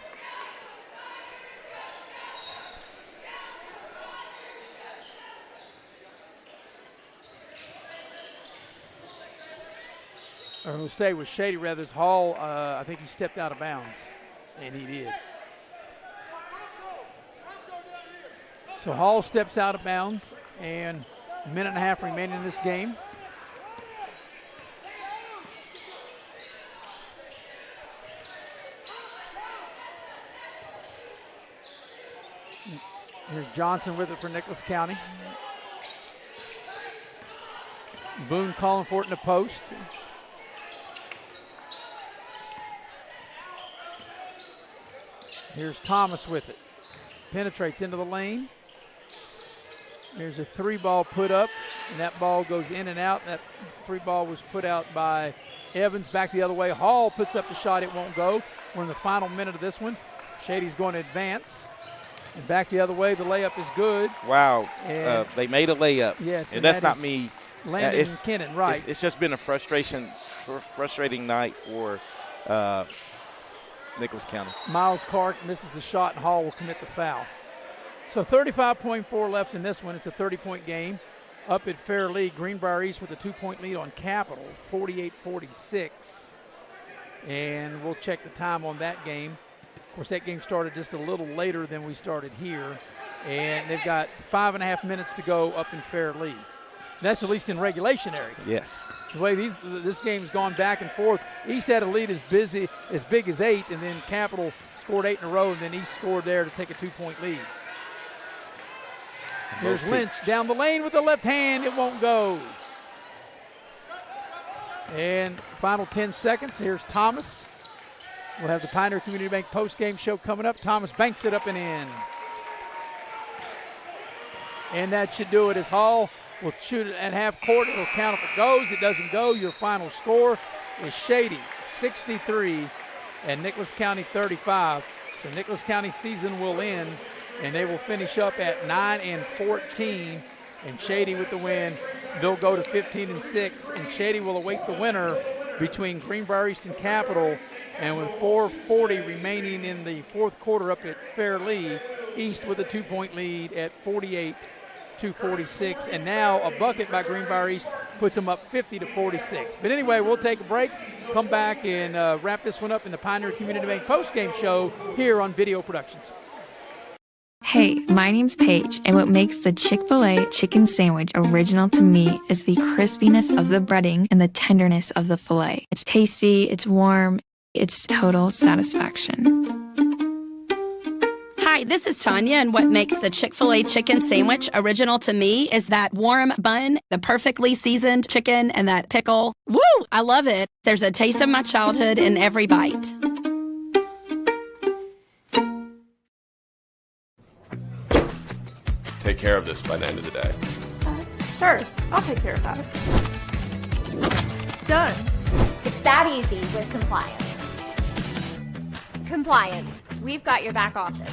Or will stay with Shady rather. Hall, I think he stepped out of bounds, and he did. So Hall steps out of bounds, and a minute and a half remaining in this game. Here's Johnson with it for Nicholas County. Boone calling for it in the post. Here's Thomas with it. Penetrates into the lane. There's a 3-ball put up, and that ball goes in and out. That 3-ball was put out by Evans. Back the other way. Hall puts up the shot. It won't go. We're in the final minute of this one. Shady's going to advance. And back the other way. The layup is good. Wow. They made a layup. Yes. And that's not me. Landon Kennan, right. It's just been a frustrating night for Nicholas County. Miles Clark misses the shot, and Hall will commit the foul. So 35.4 left in this one. It's a 30-point game. Up at Fairleigh, Greenbrier East with a 2-point lead on Capital, 48-46. And we'll check the time on that game. Of course, that game started just a little later than we started here. And they've got 5.5 minutes to go up in Fairleigh. That's at least in regulation area. Yes. The way this game's gone back and forth, East had a lead as big as 8, and then Capital scored 8 in a row, and then East scored there to take a 2-point lead. Here's Lynch down the lane with the left hand. It won't go. And final 10 seconds. Here's Thomas. We'll have the Pioneer Community Bank post-game show coming up. Thomas banks it up and in. And that should do it as Hall will shoot it at half court. It'll count if it goes. It doesn't go. Your final score is Shady 63 and Nicholas County 35. So Nicholas County season will end, and they will finish up at 9-14. And Shady with the win. They'll go to 15-6, and Shady will await the winner between Greenbrier East and Capital. And with 4:40 remaining in the fourth quarter up at Fairlee, East with a 2-point lead at 48-46. And now a bucket by Greenbrier East puts them up 50-46. But anyway, we'll take a break, come back and wrap this one up in the Pioneer Community Bank postgame show here on Video Productions. Hey, my name's Paige, and what makes the Chick-fil-A chicken sandwich original to me is the crispiness of the breading and the tenderness of the filet. It's tasty, it's warm, it's total satisfaction. Hi, this is Tanya, and what makes the Chick-fil-A chicken sandwich original to me is that warm bun, the perfectly seasoned chicken, and that pickle. Woo! I love it. There's a taste of my childhood in every bite. Take care of this by the end of the day. Sure, I'll take care of that. Done. It's that easy with compliance. Compliance, we've got your back office.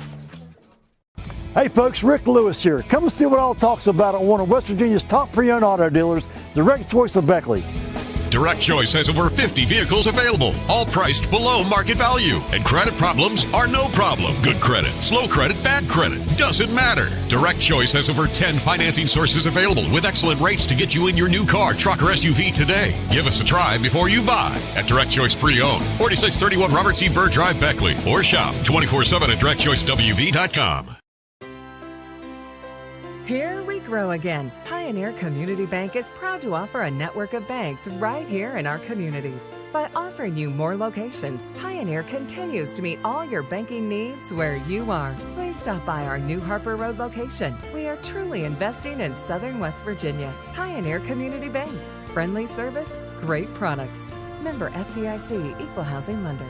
Hey folks, Rick Lewis here. Come and see what all talks about at one of West Virginia's top pre-owned auto dealers, Direct Choice of Beckley. Direct Choice has over 50 vehicles available, all priced below market value. And credit problems are no problem. Good credit, slow credit, bad credit, doesn't matter. Direct Choice has over 10 financing sources available with excellent rates to get you in your new car, truck, or SUV today. Give us a try before you buy at Direct Choice Pre-Owned, 4631 Robert C. Byrd Drive, Beckley. Or shop 24/7 at directchoicewv.com. Here we grow again. Pioneer Community Bank is proud to offer a network of banks right here in our communities. By offering you more locations, Pioneer continues to meet all your banking needs where you are. Please stop by our new Harper Road location. We are truly investing in Southern West Virginia. Pioneer Community Bank. Friendly service, great products. Member FDIC, Equal Housing Lender.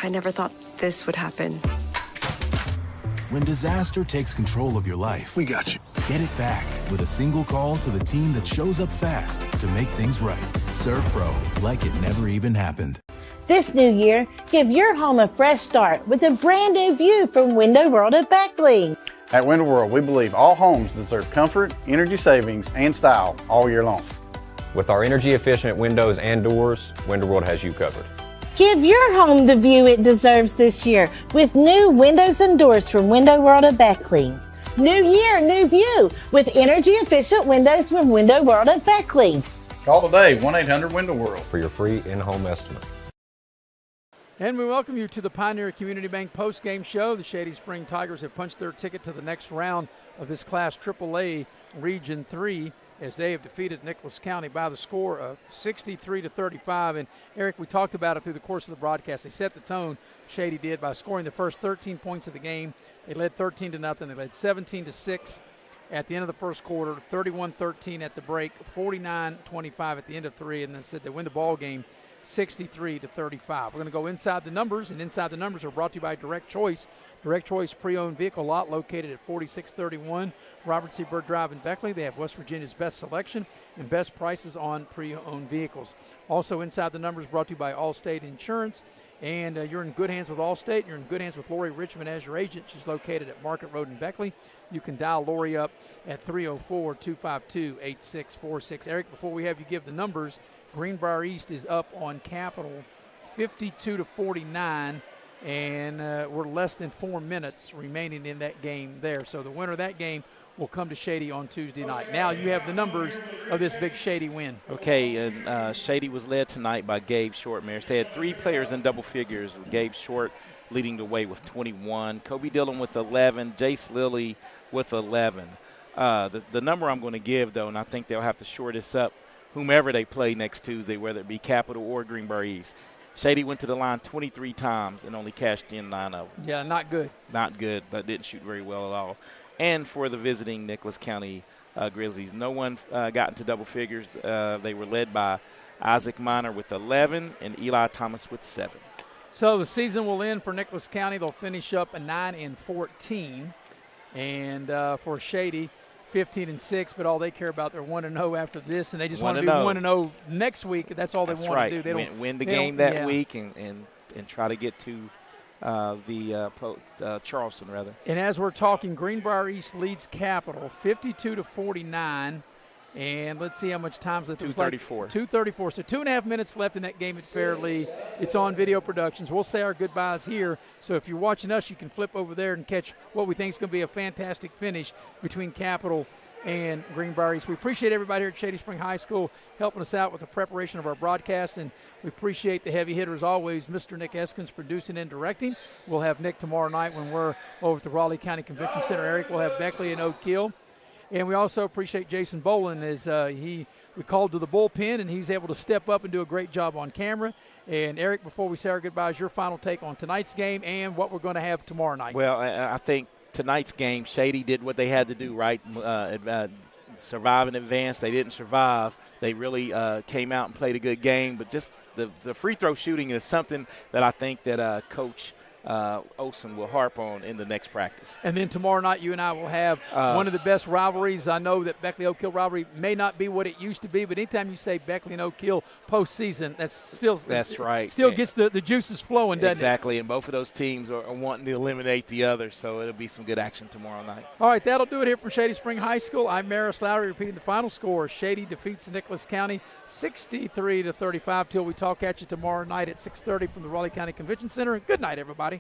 I never thought this would happen. When disaster takes control of your life, we got you. Get it back with a single call to the team that shows up fast to make things right. Serve Pro, like it never even happened. This new year, give your home a fresh start with a brand new view from Window World of Beckley. At Window World, we believe all homes deserve comfort, energy savings, and style all year long. With our energy efficient windows and doors, Window World has you covered. Give your home the view it deserves this year with new windows and doors from Window World of Beckley. New year, new view with energy efficient windows from Window World of Beckley. Call today, 1-800-WINDOW-WORLD for your free in-home estimate. And we welcome you to the Pioneer Community Bank post-game show. The Shady Spring Tigers have punched their ticket to the next round of this Class AAA Region 3 as they have defeated Nicholas County by the score of 63-35. And Eric, we talked about it through the course of the broadcast. They set the tone, Shady did, by scoring the first 13 points of the game. They led 13-0. They led 17-6 at the end of the first quarter, 31-13 at the break, 49-25 at the end of three, and then said they win the ball game 63-35. We're going to go inside the numbers, and inside the numbers are brought to you by Direct Choice. Direct Choice pre-owned vehicle lot located at 4631 Robert C. Byrd Drive in Beckley. They have West Virginia's best selection and best prices on pre-owned vehicles. Also inside the numbers brought to you by Allstate Insurance. And you're in good hands with Allstate. You're in good hands with Lori Richmond as your agent. She's located at Market Road in Beckley. You can dial Lori up at 304-252-8646. Eric, before we have you give the numbers, Greenbrier East is up on Capital 52-49, and we're less than 4 minutes remaining in that game there. So the winner of that game will come to Shady on Tuesday night. Now you have the numbers of this big Shady win. Okay, and Shady was led tonight by Gabe Shortmare. They had three players in double figures, with Gabe Short leading the way with 21, Kobe Dillon with 11, Jace Lilly with 11. The number I'm going to give, though, and I think they'll have to shore this up, whomever they play next Tuesday, whether it be Capital or Greenbrier East. Shady went to the line 23 times and only cashed in 9 of them. Yeah, not good. Not good, but didn't shoot very well at all. And for the visiting Nicholas County Grizzlies. No one got into double figures. They were led by Isaac Miner with 11 and Eli Thomas with 7. So the season will end for Nicholas County. They'll finish up a 9-14. And for Shady, 15-6, but all they care about, they're 1-0 after this, and they just want to be 1-0 next week. That's all they want to do. They win the game that week and try to get to Charleston, rather. And as we're talking, Greenbrier East leads Capital 52-49. And let's see how much time's left. 2:34. 2:34. So 2.5 minutes left in that game at Fairleigh. It's on Video Productions. We'll say our goodbyes here. So if you're watching us, you can flip over there and catch what we think is going to be a fantastic finish between Capital and Greenbrier East. We appreciate everybody here at Shady Spring High School helping us out with the preparation of our broadcast, and we appreciate the heavy hitter as always, Mr. Nick Eskins, producing and directing. We'll have Nick tomorrow night when we're over at the Raleigh County Convention Center. Eric will have Beckley and Oak Hill. And we also appreciate Jason Boland as we called to the bullpen, and he's able to step up and do a great job on camera. And, Eric, before we say our goodbyes, your final take on tonight's game and what we're going to have tomorrow night. Well, I think tonight's game, Shady did what they had to do, right? Survive and advance. They didn't survive. They really came out and played a good game. But just the free throw shooting is something that I think that Coach Olsen will harp on in the next practice. And then tomorrow night you and I will have one of the best rivalries. I know that Beckley-Oak Hill rivalry may not be what it used to be, but anytime you say Beckley and Oak Hill postseason, that's right. Still gets the juices flowing, doesn't it? Exactly, and both of those teams are wanting to eliminate the other, so it'll be some good action tomorrow night. All right, that'll do it here from Shady Spring High School. I'm Maris Lowry repeating the final score. Shady defeats Nicholas County 63-35. Till we talk at you tomorrow night at 6:30 from the Raleigh County Convention Center. Good night, everybody.